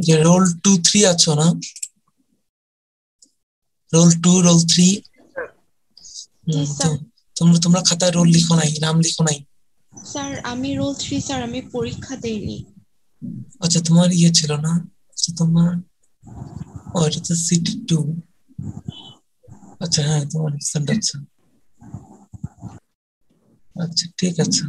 যে রোল 2-3 আছো না, রোল 2 রোল 3 তোমরা খাতায় রোল লিখো নাই, নাম লিখো নাই? স্যার আমি রোল 3 স্যার, আমি পরীক্ষা দেইনি। আচ্ছা তোমার ইয়ে ছিল না, আচ্ছা তোমার এটা তো সিটি 2। আচ্ছা হ্যাঁ তোমার অ্যাবসেন্ট আছে। আচ্ছা ঠিক আছে।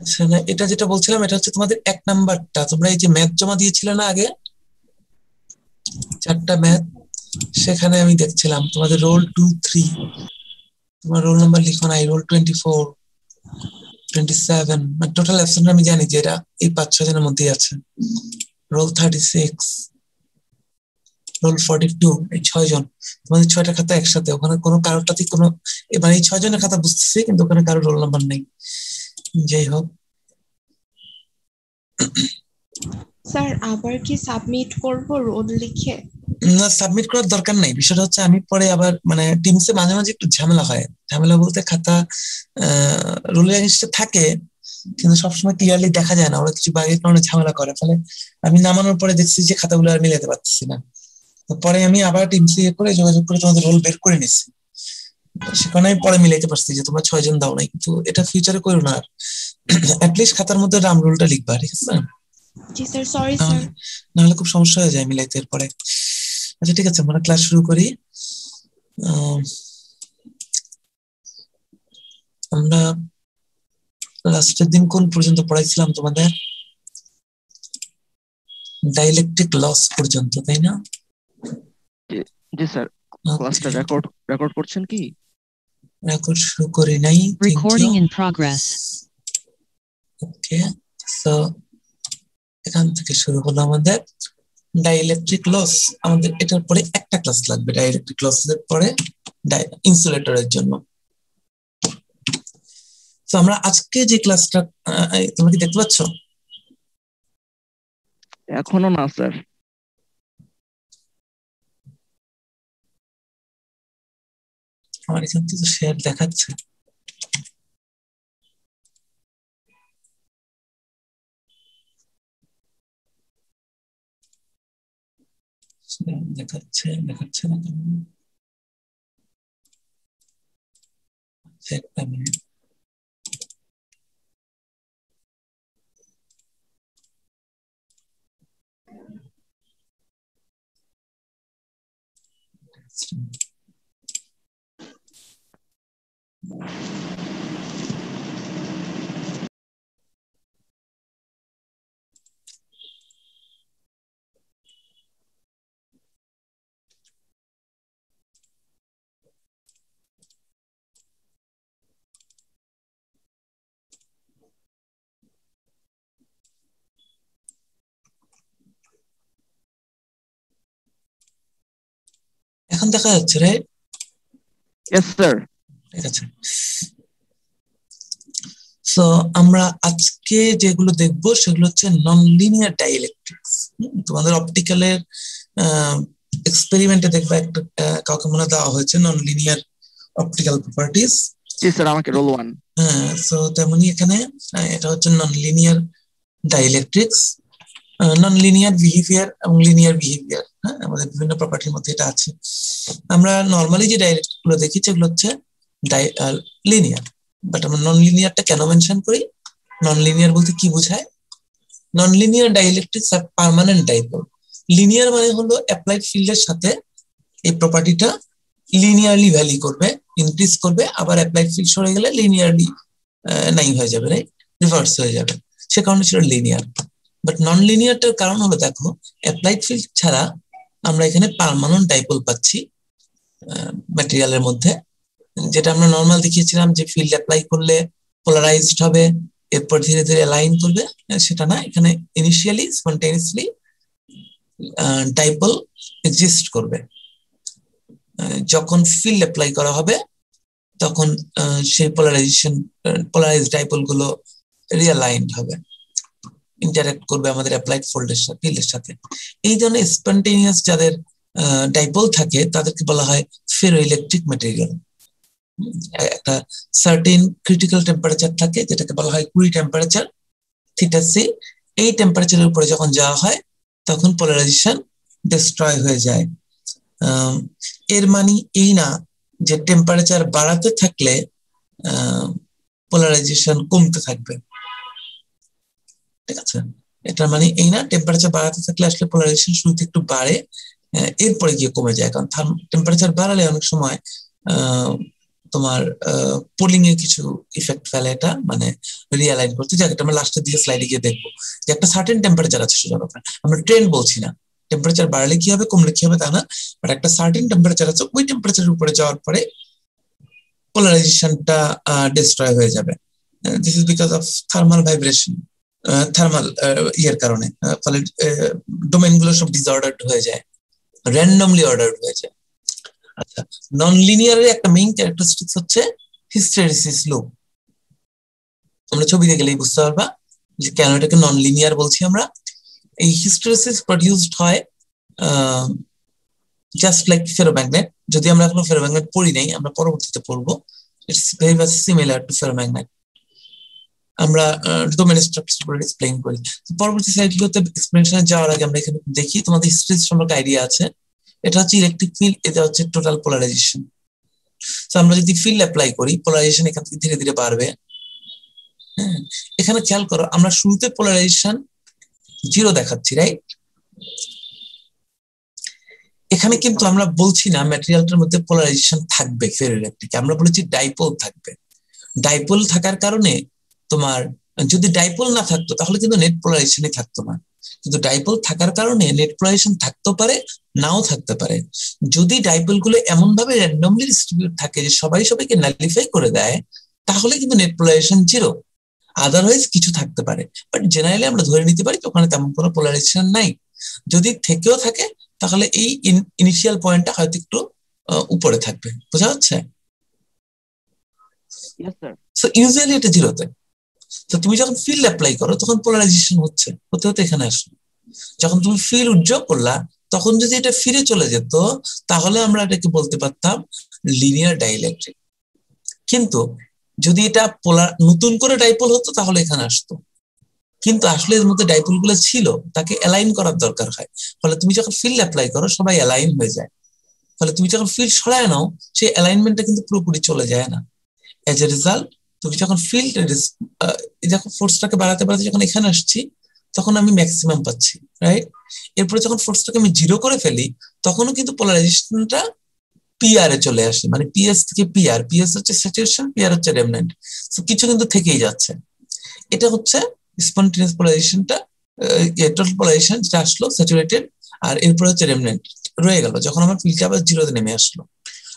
আচ্ছা না, এটা যেটা বলছিলাম এটা হচ্ছে তোমাদের 1 নাম্বারটা। তোমরা এই যে ম্যাথ জমা দিয়েছিলে না আগে, 4টা ম্যাথ, সেখানে আমি দেখছিলাম তোমাদের রোল 2-3 তোমার রোল নাম্বার লিখো নাই। রোল 24 27 মানে টোটাল অ্যাবসেন্ট আমি জানি যে এটা এই 5-6 জনের মধ্যেই আছে। রোল 36 রোল 42 এই 6 জন, তোমাদের 6টা খাতা একসাথে। ওখানে কোনো কারোরটাতে কোনো, এবার এই 6 জনের খাতা বুঝতেছি কিন্তু ওখানে কারোর রোল নাম্বার নেই। যাই হোক, স্যার আবার কি সাবমিট করব রোল লিখে? না সাবমিট করার দরকার নাই। বিষয়টা হচ্ছে আমি পরে আবার মানে টিমসে মাঝে মাঝে একটু ঝামেলা হয়। ঝামেলা বলতে খাতা রোলের এগেইনস্টে থাকে কিন্তু সবসময় ক্লিয়ারলি দেখা যায় না, ওরা কিছু বাগের কারণে ঝামেলা করে। ফলে আমি নামানোর পরে দেখছি যে খাতাগুলো আর মিলাতে পারতেছি না। তো পরে আমি আবার টিমসে করে যোগাযোগ করে তোমাদের রোল বের করে নিচ্ছি। সেখানে আমি পরে মিলাইতে পারছি যে তোমরা 6 জন দাও নাই, কিন্তু এটা ফিউচারে করো না। আর অ্যাটলিস্ট খাতার মধ্যে নাম রোলটা লিখবা, ঠিক আছে? জি স্যার, সরি স্যার। নাহলে খুব সমস্যা হয়ে যায় মিলাইতে এরপরে। আচ্ছা ঠিক আছে, আমরা ক্লাস শুরু করি। আমরা লাস্টের দিন কোন পর্যন্ত পড়াইছিলাম তোমাদের? ডাইলেকট্রিক লস পর্যন্ত, তাই না? জি স্যার। ক্লাসটা রেকর্ড করছেন কি? রেকর্ড শুরু করি নাই। Recording in progress. Okay, so এখান থেকে শুরু হলো আমাদের ডাইইলেকট্রিক লস। আমাদের এটার পরে একটা ক্লাস লাগবে ডাইইলেকট্রিক লসের পরে ইনসুলেটরের জন্য। তো আমরা আজকে যে ক্লাসটা, তোমরা কি দেখতে পাচ্ছ? এখনো না স্যার। আমার এখান থেকে শেয়ার দেখাচ্ছে। দেখাচ্ছে না কেন? একটা মিনিট। এখন দেখা যাচ্ছে রে? Yes sir. ঠিক আছে। সো আমরা আজকে যেগুলো দেখবো সেগুলো হচ্ছে নন লিনিয়ার ডাইইলেকট্রিক্স। তোমাদের অপটিক্যালের এক্সপেরিমেন্টে দেখবা একটা কাউকে মনে দেওয়া হয়েছে নন লিনিয়ার অপটিক্যাল প্রপার্টিজ। জি স্যার, আমাকে রোল 1। হ্যাঁ, সো তেমনি এখানে এটা হচ্ছে non linear dielectrics, non linear behaviour এবং লিনিয়ার বিহেভিয়ার। হ্যাঁ, আমাদের বিভিন্ন প্রপার্টির মধ্যে এটা আছে। আমরা নর্মালি যে ডাইইলেকট্রিক গুলো দেখি সেগুলো হচ্ছে লিনিয়ার, বাট আমরা নন লিনিয়ারটা কেন মেনশন করি? নন লিনিয়ার বলতে কি বোঝায়? নন লিনিয়ার ডাইইলেকট্রিক্স আর পার্মানেন্ট ডাইপোল। লিনিয়ার মানে হলো অ্যাপ্লাইড ফিল্ডের সাথে এই প্রপার্টিটা লিনিয়ারলি ভ্যারি করবে, ইনক্রিজ করবে, আবার অ্যাপ্লাইড ফিল্ড সরে গেলে লিনিয়ারলি নাই হয়ে যাবে, রাইট? রিভার্স হয়ে যাবে। সে কারণে ছিল লিনিয়ার। বাট নন লিনিয়ারটার কারণ হলো দেখো, অ্যাপ্লাইড ফিল্ড ছাড়া আমরা এখানে পার্মানেন্ট ডাইপোল পাচ্ছি ম্যাটেরিয়ালের মধ্যে, যেটা আমরা নর্মাল দেখিয়েছিলাম যে ফিল্ড অ্যাপ্লাই করলে পোলারাইজড হবে, এরপর ধীরে ধীরে অ্যালাইন করবে। সেটা না, এখানে ইনিশিয়ালি স্পন্টেনিয়াসলি ডাইপোল এক্সিস্ট করবে। যখন ফিল্ড অ্যাপ্লাই করা হবে তখন সেই পোলারাইজড ডাইপোল গুলো রিঅ্যালাইনড হবে, ইন্টারঅ্যাক্ট করবে আমাদের অ্যাপ্লাইড ফিল্ডের সাথে। এই ধরনের স্পন্টেনিয়াস যাদের ডাইপোল থাকে তাদেরকে বলা হয় ফেরোইলেকট্রিক ম্যাটেরিয়াল। একটা সার্টেন ক্রিটিক্যাল টেম্পারেচার থাকে যেটাকে বলা হয় কুরি টেম্পারেচার, θc। এই টেম্পারেচারের উপরে যখন যাওয়া হয় তখন পোলারাইজেশন ডিস্ট্রয় হয়ে যায়। এর মানে এই না যে টেম্পারেচার বাড়াতে থাকলে পোলারাইজেশন কমতে থাকবে, ঠিক আছে? এটা মানে এই না টেম্পারেচার বাড়াতে থাকলে আসলে পোলারাইজেশন শুরুতে একটু বাড়ে, এরপরে গিয়ে কমে যায়। কারণ টেম্পারেচার বাড়ালে অনেক সময় তোমার পোলিং এর কিছু ইফেক্ট ফেলে, এটা মানে রিয়ালাইন করতে। যাক, এটা আমরা লাস্টের দিকে স্লাইডে গিয়ে দেখবো যে একটা সার্টেন টেম্পারেচার আছে সোজা কথা। আমরা ট্রেন্ড বলছি না, টেম্পারেচার বাড়লে কি হবে কমলে কি হবে তা না, বাট একটা সার্টেন টেম্পারেচার আছে, ওই টেম্পারেচারের উপরে যাওয়ার পরে পোলারাইজেশনটা ডিস্ট্রয় হয়ে যাবে। This is because of thermal vibration, thermal ইয়ের কারণে। ফলে ডোমেইন গুলো সব ডিসঅর্ডারড হয়ে যায়, র্যান্ডমলি অর্ডারড হয়ে যায়। আচ্ছা, নন লিনিয়ারের একটা মেইন ক্যারেক্টারিস্টিক্স হচ্ছে হিস্টেরিসিস লুপ। আমরা ছবিতে গেলেই বুঝতে পারবা যে কেন এটাকে নন লিনিয়ার বলছি আমরা। এই হিস্টেরিসিস প্রডিউসড হয় জাস্ট লাইক ফেরোম্যাগনেট। যদি আমরা এখনো ফেরোম্যাগনেট পড়ি নাই, আমরা পরবর্তীতে পড়বো। It's very much similar to ferromagnet. আমরা ডোমেইন স্ট্রাকচার করে এক্সপ্লেইন করি। পরবর্তী স্লাইডগুলোতে এক্সপ্লেনেশনে যাওয়ার আগে আমরা এখানে দেখি তোমাদের হিস্টেরিসিস সম্পর্কে আইডিয়া আছে। এটা হচ্ছে ইলেকট্রিক ফিল্ড, এটা হচ্ছে টোটাল পোলারাইজেশন। তো আমরা যদি ফিল্ড অ্যাপ্লাই করি পোলারাইজেশন এখান থেকে ধীরে ধীরে বাড়বে। হ্যাঁ, এখানে খেয়াল করো আমরা শুরুতে পোলারাইজেশন 0 দেখাচ্ছি, রাইট? এখানে কিন্তু আমরা বলছি না ম্যাটেরিয়ালটার মধ্যে পোলারাইজেশন থাকবে ফেরোইলেকট্রিক, আমরা বলেছি ডাইপোল থাকবে। ডাইপোল থাকার কারণে তোমার যদি ডাইপোল না থাকতো তাহলে কিন্তু নেট পোলারাইজেশনই থাকতো না, কিন্তু ডাইপোল থাকার কারণে নেট পোলারাইজেশন থাকতে পারে, নাও থাকতে পারে। যদি ডাইপোল গুলো এমন ভাবে র্যান্ডমলি ডিস্ট্রিবিউট থাকে যে সবাই সবাইকে নালিফাই করে দেয়, তাহলে কিন্তু নেট পোলারাইজেশন 0। আদারওয়াইজ কিছু থাকতে পারে, বাট জেনারেলি আমরা ধরে নিতে পারি ওখানে তেমন কোনো পোলারাইজেশন নাই। যদি থেকেও থাকে তাহলে এই ইনিশিয়াল পয়েন্টটা হয়তো একটু উপরে থাকবে। বোঝা যাচ্ছে? সো ইউজুয়ালি এটা 0-তে। তো তুমি যখন ফিল্ড অ্যাপ্লাই করো তখন পোলারাইজেশন হতে হতে এখানে আসলো। যখন তুমি ফিল্ড উজ্জ্বল করলা তখন যদি এটা ফিরে চলে যেত তাহলে আমরা এটাকে বলতে পারতাম লিনিয়ার ডাইইলেকট্রিক। কিন্তু যদি এটা নতুন করে ডাইপোল হতো তাহলে এখানে আসতো, কিন্তু আসলে এর মধ্যে ডাইপোল গুলো ছিল, তাকে অ্যালাইন করার দরকার হয়। ফলে তুমি যখন ফিল্ড অ্যাপ্লাই করো সবাই অ্যালাইন হয়ে যায়। ফলে তুমি যখন ফিল্ড সরায় নাও সেই অ্যালাইনমেন্টটা কিন্তু পুরোপুরি চলে যায় না। এজ এ রেজাল্ট তুমি যখন ফিল্ড যখন ফোর্সটাকে বাড়াতে বাড়াতে যখন এখানে আসছি তখন আমি ম্যাক্সিমাম পাচ্ছি, রাইট? এরপরে যখন ফোর্সটাকে আমি 0 করে ফেলি তখনও কিন্তু পোলারাইজেশনটা পিআর এ চলে আসে, মানে পিএস থেকে পিআর। পিএস হচ্ছে স্যাচুরেশন, পিআর হচ্ছে রেমনেন্ট। তো কিছু কিন্তু থেকেই যাচ্ছে। এটা হচ্ছে স্পন্টেনিয়াস পোলারাইজেশনটা, টোটাল পোলারাইজেশন যেটা আসলো স্যাচুরেটেড, আর এরপরে হচ্ছে রেমনেন্ট রয়ে গেল যখন আমার ফিল্ডটা আবার 0-তে নেমে আসলো।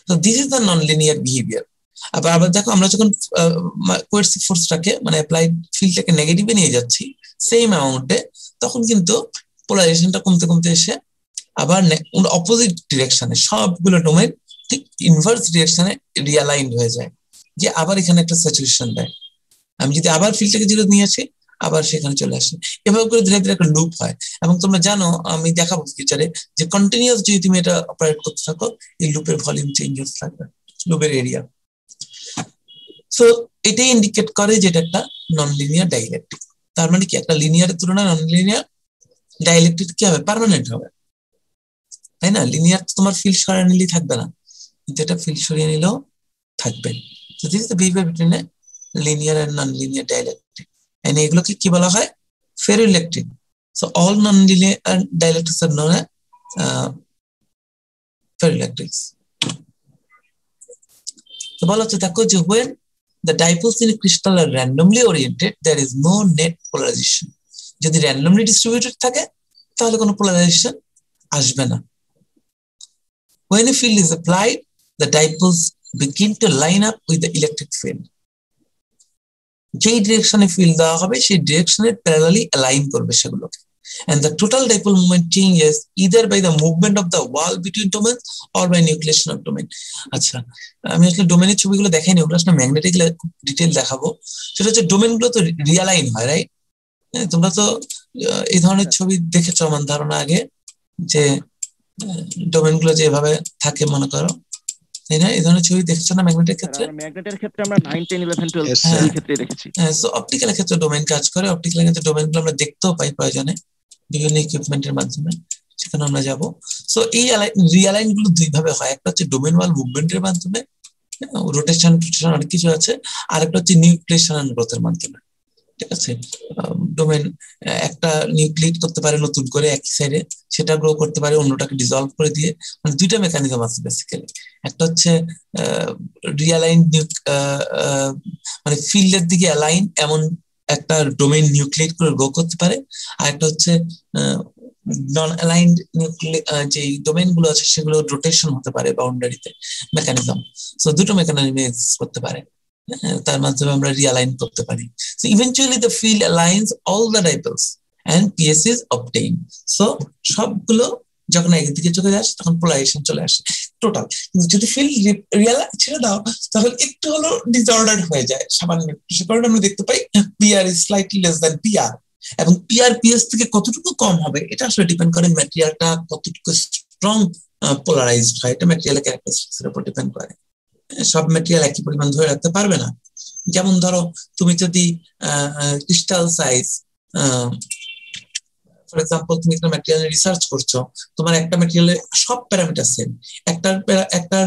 তো this is the non linear behaviour. আবার দেখো আমরা যখন কোয়ার্সিভ ফোর্সটাকে মানে অ্যাপ্লাইড ফিল্ডটাকে নেগেটিভে নিয়ে যাচ্ছি সেম অ্যামাউন্টে, তখন কিন্তু পোলারাইজেশনটা কমতে কমতে এসে আবার অপোজিট ডিরেকশনে সবগুলো ডোমেইন ঠিক ইনভার্স ডিরেকশনে রিঅ্যালাইন্ড হয়ে যায়, যে আবার এখানে একটা স্যাচুরেশন দেয়। আমি যদি আবার ফিল্ডটাকে 0 নিয়ে আসি আবার সেখানে চলে আসে। এভাবে করে ধীরে ধীরে একটা লুপ হয়। এবং তোমরা জানো, আমি দেখাবো ফিউচারে, যে কন্টিনিউয়াস যদি তুমি এটা অপারেট করতে থাকো এই লুপের ভলিউম চেঞ্জ হতে থাকবে, লুপের এরিয়া। সো এটাই ইন্ডিকেট করে যে এটা একটা নন লিনিয়ার ডাইইলেকট্রিক। তার মানে কি একটা লিনিয়ারের তুলনায় নন লিনিয়ার ডাইইলেকট্রিক কি হবে? পার্মানেন্ট হবে, তাই না? লিনিয়ার তোমার ফিল্ড সরিয়ে নিলেই থাকবে না, কিন্তু এটা ফিল্ড সরিয়ে নিলেও থাকবে। So this is the behavior between a linear and non-linear dielectric. And এগুলোকে কি বলা হয়? Ferroelectric. So all non-linear dielectrics are known as ferroelectrics. তো বলা হচ্ছে দেখো যে when the dipoles in a crystal are randomly oriented, there is no net polarization. যদি randomly distributed থাকে তাহলে কোনো polarization আসবে না। When a field is applied, the dipoles begin to line up with the electric field. যেই ডিরেকশনে field দেওয়া হবে সেই ডিরেকশনে প্যারালালি অ্যালাইন করবে সেগুলোকে। and the total dipole moment changes either by the movement of the wall between domains or by nucleation of domain. আচ্ছা, আমি আসলে ডোমেনের ছবিগুলো দেখাইনি, ওগুলো আসলে ম্যাগনেটিক ডিটেইল দেখাবো। সেটা হচ্ছে ডোমেনগুলো তো রিয়ালাইন হয়, রাইট? তোমরা তো এই ধরনের ছবি দেখেছো আমার ধারণা আগে, যে ডোমেনগুলো যেভাবে থাকে মনে করো, তাই না? এই ধরনের ছবি দেখেছো না ম্যাগনেটের ক্ষেত্রে? ম্যাগনেটের ক্ষেত্রে আমরা 9 10 11 12 এই ক্ষেত্রে দেখেছি। সো অপটিক্যালের ক্ষেত্রে ডোমেন কাজ করে। অপটিক্যালের ক্ষেত্রে ডোমেনগুলো আমরা দেখতেও পাই প্রয়োজনে বিভিন্ন ইকুইপমেন্টের মাধ্যমে, সেখানে আমরা যাব। সো এই রিয়ালাইন গুলো দুই ভাবে হয়, একটা হচ্ছে ডোমেন ওয়াল মুভমেন্টের মাধ্যমে, রোটেশন অনেক কিছু আছে, আর একটা হচ্ছে নিউক্লিয়েশন এন্ড গ্রোথের মাধ্যমে। ঠিক আছে, ডোমেন একটা নিউক্লিয়েট করতে পারে নতুন করে একই সাইডে, সেটা গ্রো করতে পারে অন্যটাকে ডিসলভ করে দিয়ে, মানে দুইটা মেকানিজম আছে বেসিক্যালি। একটা হচ্ছে রিয়ালাইন, মানে ফিল্ডের দিকে অ্যালাইন এমন একটা ডোমেন নিউক্লিয়েট করে গ্রো করতে পারে, আর একটা হচ্ছে নন অ্যালাইন্ড যে ডোমেন গুলো আছে সেগুলো রোটেশন হতে পারে বাউন্ডারিতে, মেকানিজম। সো দুটো মেকানিজম এক্সিস্ট করতে পারে, তার মাধ্যমে আমরা রিয়ালাইন করতে পারি। So eventually the field aligns all the dipoles and PS is obtain. So সবগুলো যখন একদিকে চলে আসে তখন পোলারাইজেশন চলে আসে টোটাল। কিন্তু যদি ফিল্ড রিয়ালাইন ছেড়ে দাও তাহলে একটু হলো ডিসঅর্ডার হয়ে যায় সামান্য, সে কারণে আমরা দেখতে পাই PR is slightly less than PR, এবং পিআর পিএস থেকে কতটুকু কম হবে এটা আসলে ডিপেন্ড করে ম্যাটেরিয়ালটা কতটুকু স্ট্রং পোলারাইজড হয়, এটা ম্যাটেরিয়ালের ক্যারেক্টারিস্টিক্সের উপর ডিপেন্ড করে। সব ম্যাটেরিয়াল একই পরিমাণ ধরে রাখতে পারবে না। যেমন ধরো তুমি যদি ক্রিস্টাল সাইজ, ফর এক্সাম্পল তুমি একটা ম্যাটেরিয়াল রিসার্চ করছো, তোমার একটা ম্যাটেরিয়ালের সব প্যারামিটার সেম, একটার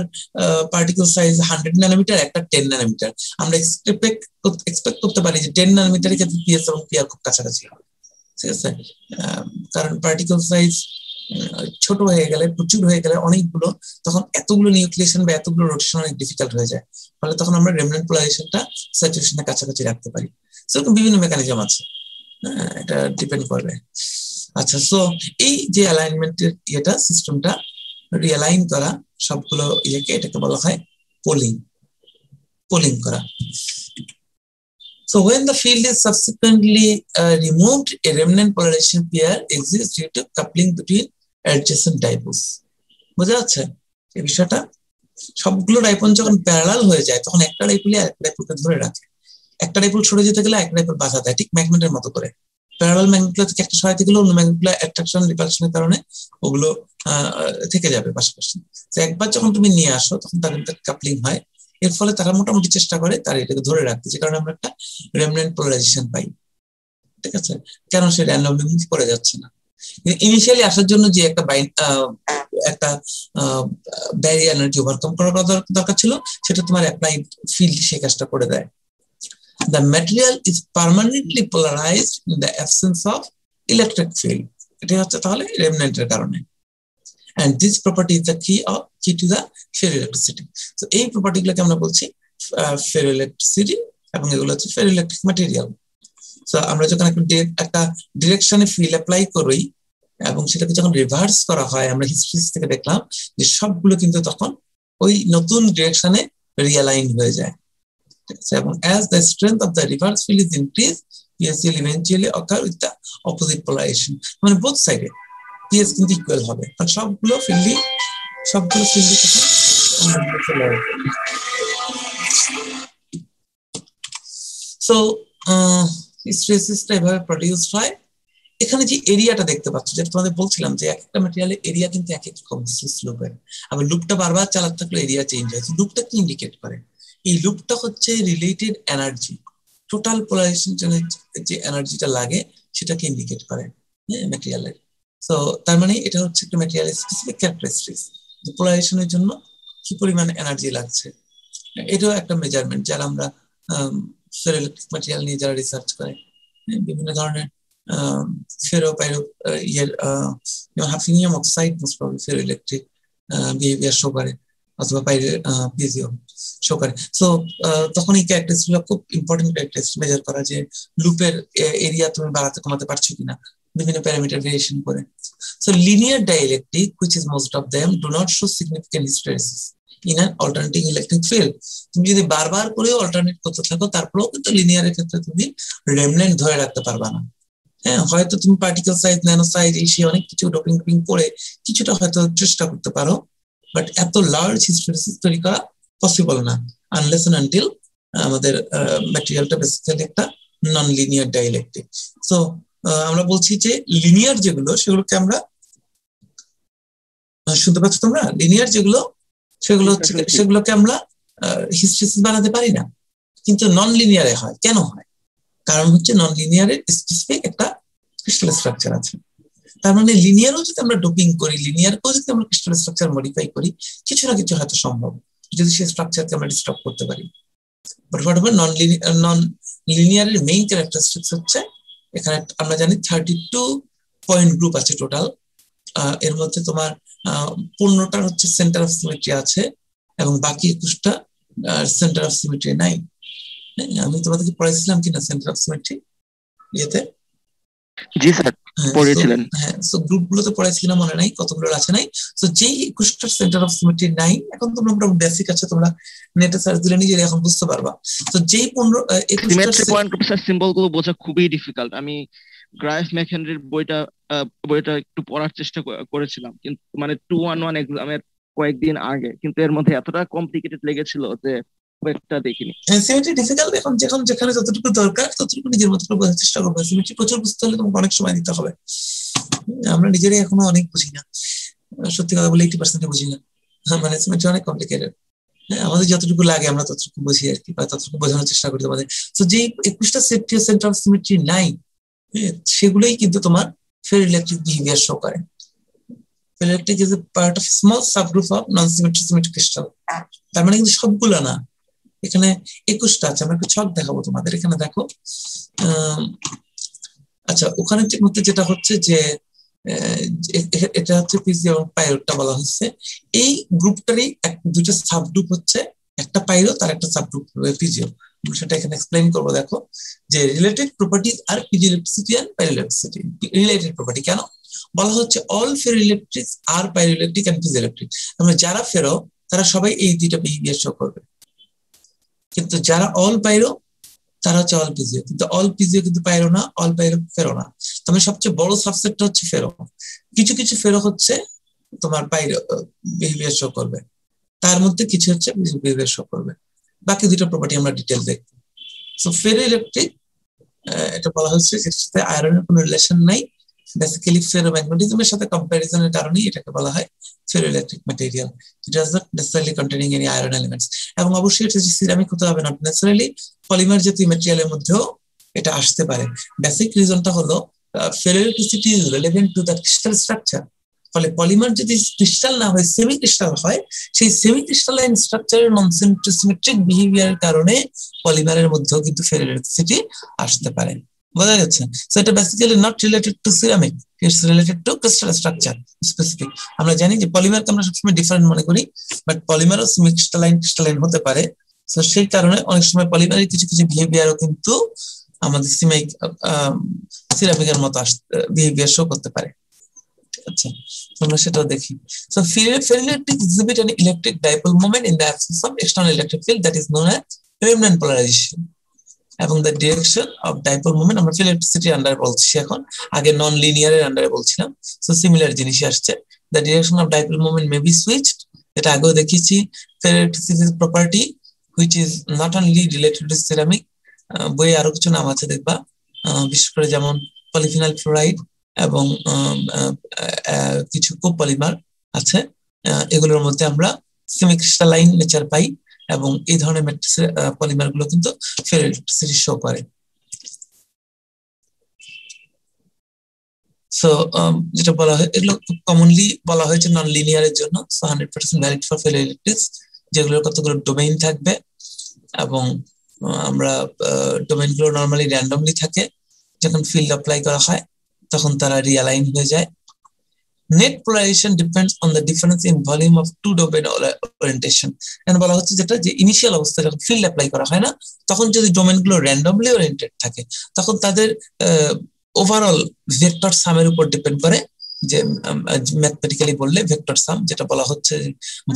পার্টিকেল সাইজ 100 ন্যানোমিটার, একটা 10 ন্যানোমিটার। আমরা এক্সপেক্ট করতে পারি যে 10 ন্যানোমিটারের ক্ষেত্রে পিএস এবং পিআর খুব কাছাকাছি হবে, ঠিক আছে? কারণ পার্টিকেল সাইজ ছোট হয়ে গেলে, প্রচুর হয়ে গেলে অনেকগুলো, তখন এতগুলো নিউক্লিয়েশন বা এতগুলো রোটেশন অনেক ডিফিকাল্ট হয়ে যায়, ফলে তখন আমরা রেমনেন্ট পোলারাইজেশনটা স্যাচুরেশনের কাছাকাছি রাখতে পারি। সেরকম বিভিন্ন মেকানিজম আছে, এটা ডিপেন্ড করবে। আচ্ছা, সো এই যে অ্যালাইনমেন্টের ইয়েটা, সিস্টেমটা রিঅ্যালাইন করা সবগুলো ইয়েকে, এটাকে বলা হয় পোলিং করা। So when the field is subsequently removed, a remnant polarization pair exists due to coupling between adjacent dipoles. বোঝা যাচ্ছে এই বিষয়টা? সবগুলো ডাইপোল যখন প্যারালাল হয়ে যায় তখন একটা ডাইপোলই আরেকটা ডাইপোলকে ধরে রাখে, একটা ডাইপোল সরে যেতে গেলে একটা ডাইপোল বাধা দেয়, ঠিক ম্যাগনেটের মতো করে। প্যারালাল ম্যাগনেটগুলো থেকে একটা সরাইতে গেলে অন্য ম্যাগনেটগুলো অ্যাট্রাকশন রিপালশনের কারণে ওগুলো থেকে যাবে পাশাপাশি। তো একবার যখন তুমি নিয়ে আসো তখন তাদের মধ্যে কাপলিং হয়, এর ফলে তারা মোটামুটি চেষ্টা করে তার এটাকে ধরে রাখতে, যে কারণে আমরা একটা রেমনেন্ট পোলারাইজেশন পাই। ঠিক আছে, কেন সে র্যান্ডমলি মুভ করে যাচ্ছে না। ইনিশিয়ালি আসার জন্য যে একটা ব্যারিয়ার এনার্জি ওভারকাম করার দরকার ছিল, সেটা তোমার অ্যাপ্লাইড ফিল্ড সে কাজটা করে দেয়। The material is permanently polarized in the absence of electric field. এটা হচ্ছে তাহলে রেমনেন্টের কারণে। And this property is the key to the ferroelectricity. So এই প্রপার্টি গুলোকে আমরা বলছি ferroelectricity, এবং এগুলো হচ্ছে ferroelectric material. So আমরা যখন একটা ডিরেকশনে ফিল্ড অ্যাপ্লাই করি এবং সেটাকে যখন রিভার্স করা হয়, আমরা হিস্ট্রি থেকে দেখলাম যে সবগুলো কিন্তু তখন ওই নতুন ডিরেকশনে রিঅ্যালাইন হয়ে যায়। এবং as the strength of the reverse field is increased, PS will eventually occur with the opposite polarization. মানে both side PS কিন্তু ইকুয়াল হবে, কারণ সবগুলো ফিল্ডই সো স্ট্রেসিসটা এভাবে প্রডিউসড হয়। এখানে যে এরিয়াটা দেখতে পাচ্ছ, যেটা তোমাদের বলছিলাম যে একটা ম্যাটেরিয়ালের এরিয়া কিন্তু এক এক রকম লুপের, আবার লুপটা বারবার চালাতে থাকলে এরিয়া চেঞ্জ হয়। লুপটা কি ইন্ডিকেট করে? এই লুপটা হচ্ছে রিলেটেড এনার্জি, টোটাল পোলারাইজেশন যে এনার্জিটা লাগে সেটাকে ইন্ডিকেট করে ম্যাটেরিয়ালের। সো তার মানে এটা হচ্ছে একটা ম্যাটেরিয়ালের স্পেসিফিক ক্যারেক্টারিস্টিক্স, পোলারাইজেশনের জন্য কি পরিমাণ এনার্জি লাগছে। এটাও একটা মেজারমেন্ট, যারা আমরা ফেরোইলেকট্রিক ম্যাটেরিয়াল নিয়ে যারা রিসার্চ করে, বিভিন্ন ধরনের hafnium oxide most probably ferroelectric behaviour show করে, অথবা পিজিও শো করে। সো তখন এই ক্যারেক্টারিস্টিক খুব ইম্পর্টেন্ট ক্যারেক্টারিস্টিক মেজার করা, যে লুপের এরিয়া তুমি বাড়াতে কমাতে পারছো কিনা বিভিন্ন প্যারামিটার ভেরিয়েশন করে। So linear dielectric, which is most of them, do not show significant hysteresis in an alternating electric field. তুমি যদি বারবার করে অল্টারনেট করতে থাকো, তারপরেও কিন্তু লিনিয়ারের ক্ষেত্রে তুমি রেমনেন্ট ধরে রাখতে পারবা না। হ্যাঁ, হয়তো তুমি পার্টিকেল সাইজ, ন্যানো সাইজ, এই সেই অনেক কিছু ডোপিং করে কিছুটা হয়তো চেষ্টা করতে পারো, বাট এত লার্জ হিস্টেরিসিস তৈরি করা পসিবল না আনলেস এন্ড আনটিল আমাদের ম্যাটেরিয়ালটা বেসিক্যালি একটা নন লিনিয়ার ডাইইলেকট্রিক। সো আমরা বলছি যে লিনিয়ার যেগুলো সেগুলোকে আমরা, শুনতে পাচ্ছ তোমরা, লিনিয়ার যেগুলো সেগুলোকে আমরা হিস্টেরিসিস বানাতে পারি না, কিন্তু নন লিনিয়ারে হয়। কেন হয়? কারণ হচ্ছে নন লিনিয়ারের স্পেসিফিক একটা ক্রিস্টাল স্ট্রাকচার আছে। তার মানে লিনিয়ারও যদি আমরা ডোপিং করি, লিনিয়ারকেও যদি আমরা ক্রিস্টাল স্ট্রাকচার মডিফাই করি, কিছু না কিছু হয়তো সম্ভব যদি সেই স্ট্রাকচারকে আমরা ডিস্টার্ব করতে পারি। বাট হোয়াট এভার নন লিনিয়ারের মেইন ক্যারেক্টারিস্টিক্স হচ্ছে, এখানে আমরা জানি 32 পয়েন্ট গ্রুপ আছে টোটাল। এর মধ্যে তোমার 15টার হচ্ছে সেন্টার অফ সিমেট্রি আছে এবং বাকি 21টা সেন্টার অফ সিমেট্রি নাই। আমি তোমাদেরকে পড়াইছিলাম কিনা সেন্টার অফ সিমেট্রি ইয়েতে? জি স্যার, পড়েছিলেন। হ্যাঁ, সো গ্রুপগুলোতে পড়াইছিলাম, মনে নাই কতগুলো আছে নাই। সো যেই 21টা সেন্টার অফ সিমেট্রি নাই, এখন তোমরা মোটামুটি বেসিক আছে, তোমরা নেটে সার্চ দিলে নিজেই এখন বুঝতে পারবা। তো যেই 21টা symmetry point group sir symbol গুলো বোঝা খুবই ডিফিকাল্ট। আমি গ্রাইফ ম্যাকহেনরির বইটা একটু পড়ার চেষ্টা করেছিলাম, কিন্তু মানে 211 এক্সামের কয়েকদিন আগে, কিন্তু এর মধ্যে এতটা কমপ্লিকেটেড লেগেছিল যে একটা দেখিনি। সিমেট্রি ডিফিকাল্ট, এখন যেখানে যতটুকু দরকার ততটুকু নিজের মতো করে বোঝার চেষ্টা করবো। সিমেট্রি প্রচুর বুঝতে হলে তোমাকে অনেক সময় দিতে হবে। আমরা নিজেরাই এখনো অনেক বুঝি না, সত্যি কথা বলে 80% বুঝি না। মানে সিমেট্রি অনেক কমপ্লিকেটেড। আমাদের যতটুকু লাগে আমরা ততটুকু বুঝি আর কি, বা ততটুকু বোঝানোর চেষ্টা করি তোমাদের। তো যে 21টা সেন্টার অফ সিমেট্রি নাই, সেগুলোই কিন্তু তোমার ফেরোইলেকট্রিক বিহেভিয়ার শো করে। Ferroelectric is a part of small subgroup of non-symmetric crystal. তার মানে কিন্তু সবগুলো না, এখানে 21টা আছে। আমরা একটু ছক দেখাবো তোমাদের, এখানে দেখো। আচ্ছা, ওখানে মধ্যে যেটা হচ্ছে যে এটা হচ্ছে পিজি এবং পাইরোটটা বলা হচ্ছে। এই গ্রুপটারই দুইটা সাবগ্রুপ হচ্ছে, একটা পাইরো তার একটা সাবগ্রুপ পিজিও। সেটা এখানে এক্সপ্লেইন করবো। দেখো যে রিলেটেড প্রপার্টিজ আর piezoelectricity and pyroelectricity. Related property কেন বলা হচ্ছে? অল ফেরোইলেকট্রিক্স আর পাইরোইলেকট্রিক এন্ড পিজোইলেকট্রিক। আমরা যারা ফেরো তারা সবাই এই দুইটা বিহেভিয়ার শো করবে, কিন্তু যারা অল পাইরো তারা হচ্ছে অল পিজিও। কিন্তু অল পিজিও কিন্তু পাইরো না, অল পাইরো ফেরো না। তবে সবচেয়ে বড় সাবসেটটা হচ্ছে ফেরো। কিছু কিছু ফেরো হচ্ছে তোমার পাইরো বিহেভিয়ার শো করবে, তার মধ্যে কিছু হচ্ছে বিহেভিয়ার শো করবে। বাকি দুটো প্রপার্টি আমরা ডিটেল দেখব। সো ফেরোইলেকট্রিক, এটা বলা হচ্ছে যেটার সাথে আয়রনের কোনো রিলেশন নাই, বেসিক্যালি ফেরোম্যাগনেটিজমের সাথে কম্প্যারিজনের কারণে এটাকে বলা হয় ferroelectric material. It does not necessarily containing any iron elements. এবং অবশ্যই এটা সিরামিক হতে হবে না, নেসেসারিলি পলিমার জাতীয় ম্যাটেরিয়ালের মধ্যেও এটা আসতে পারে। বেসিক রিজনটা হলো ferroelectricity is relevant to the crystal structure. ফলে পলিমার যদি ক্রিস্টাল না হয়, সেমি ক্রিস্টাল হয়, সেই সেমি ক্রিস্টালাইন স্ট্রাকচারের নন সিমেট্রিক বিহেভিয়ারের কারণে পলিমারের মধ্যেও কিন্তু ফেরোইলেকট্রিসিটি আসতে পারে। বোঝা যাচ্ছে? সো এটা basically not related to ceramic, it's related to crystal structure specific. আমরা জানি যে পলিমারকে আমরা সবসময় ডিফারেন্ট মনে করি, বাট পলিমারও সেমি ক্রিস্টালাইন হতে পারে। সো সেই কারণে অনেক সময় পলিমারের কিছু কিছু বিহেভিয়ারও কিন্তু আমাদের সিরামিকের মতো বিহেভিয়ার শো করতে পারে। আচ্ছা, আমরা সেটাও দেখি। So ferroelectric exhibit an electric dipole moment in the absence of external electric field that is known as remnant polarization. এবং the direction of dipole moment আমরা ফেরোইলেকট্রিসিটি আন্ডারে বলছি এখন, আগে নন লিনিয়ারের আন্ডারে বলছিলাম। সো সিমিলার জিনিসই আসছে। The direction of dipole moment may be switched, এটা আগেও দেখিয়েছি। Ferroelectricity property which is not only related to ceramic, বইয়ে আরো কিছু নাম আছে দেখবা, বিশেষ করে যেমন পলিফিনাল ফ্লোরাইড এবং কিছু কোপলিমার আছে। এগুলোর মধ্যে আমরা সেমি ক্রিস্টালাইন নেচার পাই, এবং এই ধরনের পলিমার গুলো কিন্তু ফেরোইলেকট্রিসিটি শো করে। সো যেটা বলা হয়, এগুলো খুব কমনলি বলা হয়েছে নন লিনিয়ারের জন্য। সো 100% ভ্যালিড ফর ফেরোইলেকট্রিক্স, যেগুলোর কতগুলো ডোমেইন থাকবে, এবং আমরা ডোমেইন গুলো নর্মালি র্যান্ডমলি থাকে। যখন ফিল্ড অ্যাপ্লাই করা হয় তখন তারা রিঅ্যালাইন হয়ে যায়। Net polarisation depends on the difference in volume of two domain orientation. এখানে বলা হচ্ছে যেটা যে ইনিশিয়াল অবস্থায় যখন ফিল্ড অ্যাপ্লাই করা হয় না, তখন যদি ডোমেইন গুলো র্যান্ডমলি ওরিয়েন্টেড থাকে, তখন তাদের ওভারঅল ভেক্টর সামের উপর ডিপেন্ড করে। যে ম্যাথমেটিক্যালি বললে ভেক্টর সাম, যেটা বলা হচ্ছে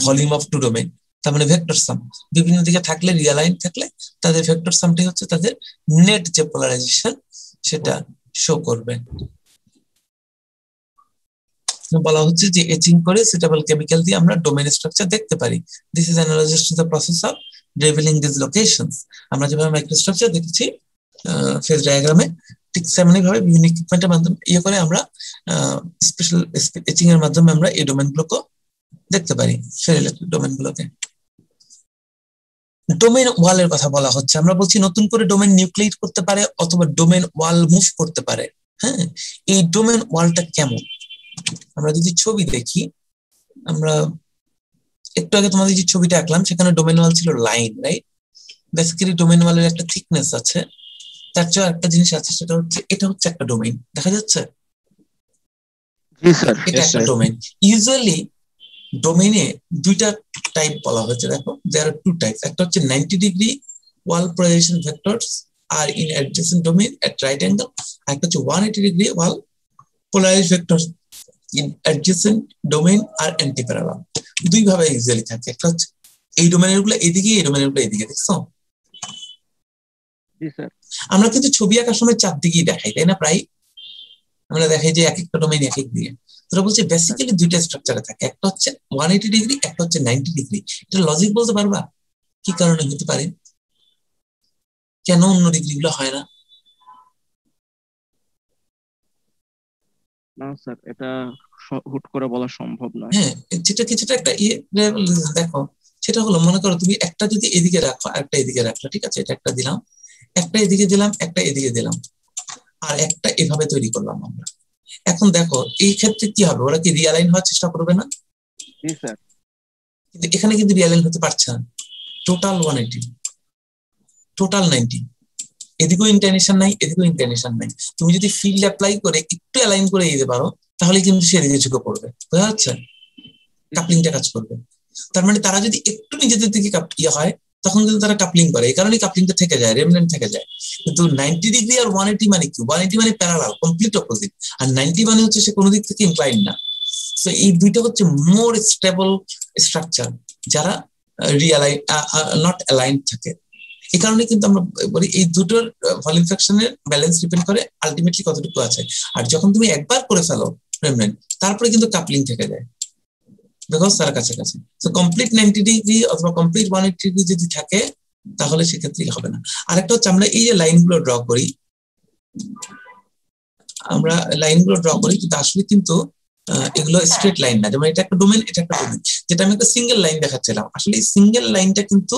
ভলিউম অফ টু ডোমেইন, তার মানে ভেক্টর সাম বিভিন্ন দিকে থাকলে, রিঅ্যালাইন থাকলে তাদের ভেক্টর সামটাই হচ্ছে তাদের নেট যে পোলারাইজেশন, সেটা শো করবে। বলা হচ্ছে যে এচিং করে সুইটেবল কেমিক্যাল দিয়ে আমরা ডোমেন স্ট্রাকচার দেখতে পারি। This is analogous to the process of revealing this locations. আমরা যেভাবে মাইক্রোস্ট্রাকচার দেখেছি ফেজ ডায়াগ্রামে, ঠিক সেমনি ভাবে বিভিন্ন ইকুইপমেন্টের মাধ্যমে করে আমরা স্পেশাল এচিং এর মাধ্যমে আমরা এই ডোমেনগুলোকে দেখতে পারি, ফেরিলেটেড ডোমেনগুলোকে। ডোমেন ওয়ালের কথা বলা হচ্ছে, আমরা বলছি নতুন করে ডোমেন নিউক্লিয়েট করতে পারে অথবা ডোমেন ওয়াল মুভ করতে পারে। হ্যাঁ, এই ডোমেন ওয়ালটা কেমন? আমরা যদি ছবি দেখি, আমরা একটু আগে তোমাদের যে ছবিটা আঁকলাম সেখানে ডোমেন ওয়াল ছিল লাইন, রাইট? বেসিক্যালি ডোমেন ওয়ালের একটা থিকনেস আছে, তার চেয়ে একটা জিনিস আছে, সেটা হচ্ছে এটা হচ্ছে একটা ডোমেন, দেখা যাচ্ছে? এটা একটা ডোমেন। ইউজুয়ালি ডোমেনে দুইটা টাইপ বলা হয়েছে, দেখো দেয়ার আর টু টাইপস। একটা হচ্ছে 90 ডিগ্রি ওয়াল প্রজেকশন ভেক্টরস আর in adjacent domain at right angle, আর একটা হচ্ছে 180 degree wall polarised vectors in adjacent domain আর অ্যান্টি প্যারালাল। দুই ভাবে ইউজুয়ালি থাকে, একটা হচ্ছে এই ডোমেনের গুলো এদিকে, এই ডোমেনের গুলো এদিকে, দেখছো? আমরা কিন্তু ছবি আঁকার সময় চারদিকেই দেখাই, তাই না? প্রায় আমরা দেখাই যে এক একটা ডোমেন এক এক দিকে। তোরা বলছে বেসিক্যালি দুইটা স্ট্রাকচারে থাকে, একটা হচ্ছে 180 ডিগ্রি, একটা হচ্ছে 90 ডিগ্রি। এটা লজিক বলতে পারবা কি কারণে হতে পারে? কেন অন্য ডিগ্রি গুলো হয় না? না স্যার, এটা হুট করে বলা সম্ভব নয়। হ্যাঁ, যেটা কিছুটা একটা দেখো, সেটা হলো মনে করো তুমি একটা যদি এদিকে রাখো আর একটা এদিকে রাখলো, ঠিক আছে? এটা একটা দিলাম, একটা এদিকে দিলাম, একটা এদিকে দিলাম, আর একটা এভাবে তৈরি করলাম আমরা। এখন দেখো এই ক্ষেত্রে কি হবে, ওরা কি রিয়ালাইন হওয়ার চেষ্টা করবে না? কিন্তু এখানে কিন্তু রিয়ালাইন হতে পারছে না। টোটাল 180, টোটাল 90, এদিকেও ইনক্লিনেশন নাই, এদিকেও ইনক্লিনেশন নাই। তুমি যদি ফিল্ড অ্যাপ্লাই করে একটু অ্যালাইন করে দিতে পারো, তাহলে কিন্তু সে এদিকে ঝুঁকে পড়বে, বোঝা যাচ্ছে? কাপলিংটা কাজ করবে। তার মানে তারা যদি একটু নিজেদের দিকে হয়, তখন কিন্তু তারা কাপলিং করে, এই কারণে কাপলিংটা থেকে যায়, রেমনেন্ট থেকে যায়। কিন্তু 90 ডিগ্রি আর 180 মানে কি? 180 মানে প্যারালাল, কমপ্লিট অপোজিট, আর 90 মানে হচ্ছে সে কোনো দিক থেকে ইনক্লাইন না। তো এই দুইটা হচ্ছে মোর স্টেবল স্ট্রাকচার, যারা রিয়ালাইন নট অ্যালাইন্ড থাকে। এই কারণে কিন্তু আমরা বলি এই দুটোর ভলিউম ফ্র্যাকশনের ব্যালেন্স ডিপেন্ড করে আলটিমেটলি কতটুকু আছে। আর যখন তুমি একবার করে ফেলো রেমনেন্ট, তারপরে কিন্তু কাপলিং থেকে যায়, বিকজ তার কাছাকাছি। তো কমপ্লিট 90 ডিগ্রি অথবা কমপ্লিট 180 ডিগ্রি যদি থাকে, তাহলে সেক্ষেত্রে হবে না। আরেকটা হচ্ছে আমরা এই যে লাইনগুলো ড্র করি, আমরা লাইনগুলো ড্র করি, কিন্তু আসলে কিন্তু এগুলো স্ট্রেট লাইন না। যেমন এটা একটা ডোমেন, এটা একটা ডোমেন, যেটা আমি একটা সিঙ্গেল লাইন দেখাচ্ছিলাম, আসলে এই সিঙ্গেল লাইনটা কিন্তু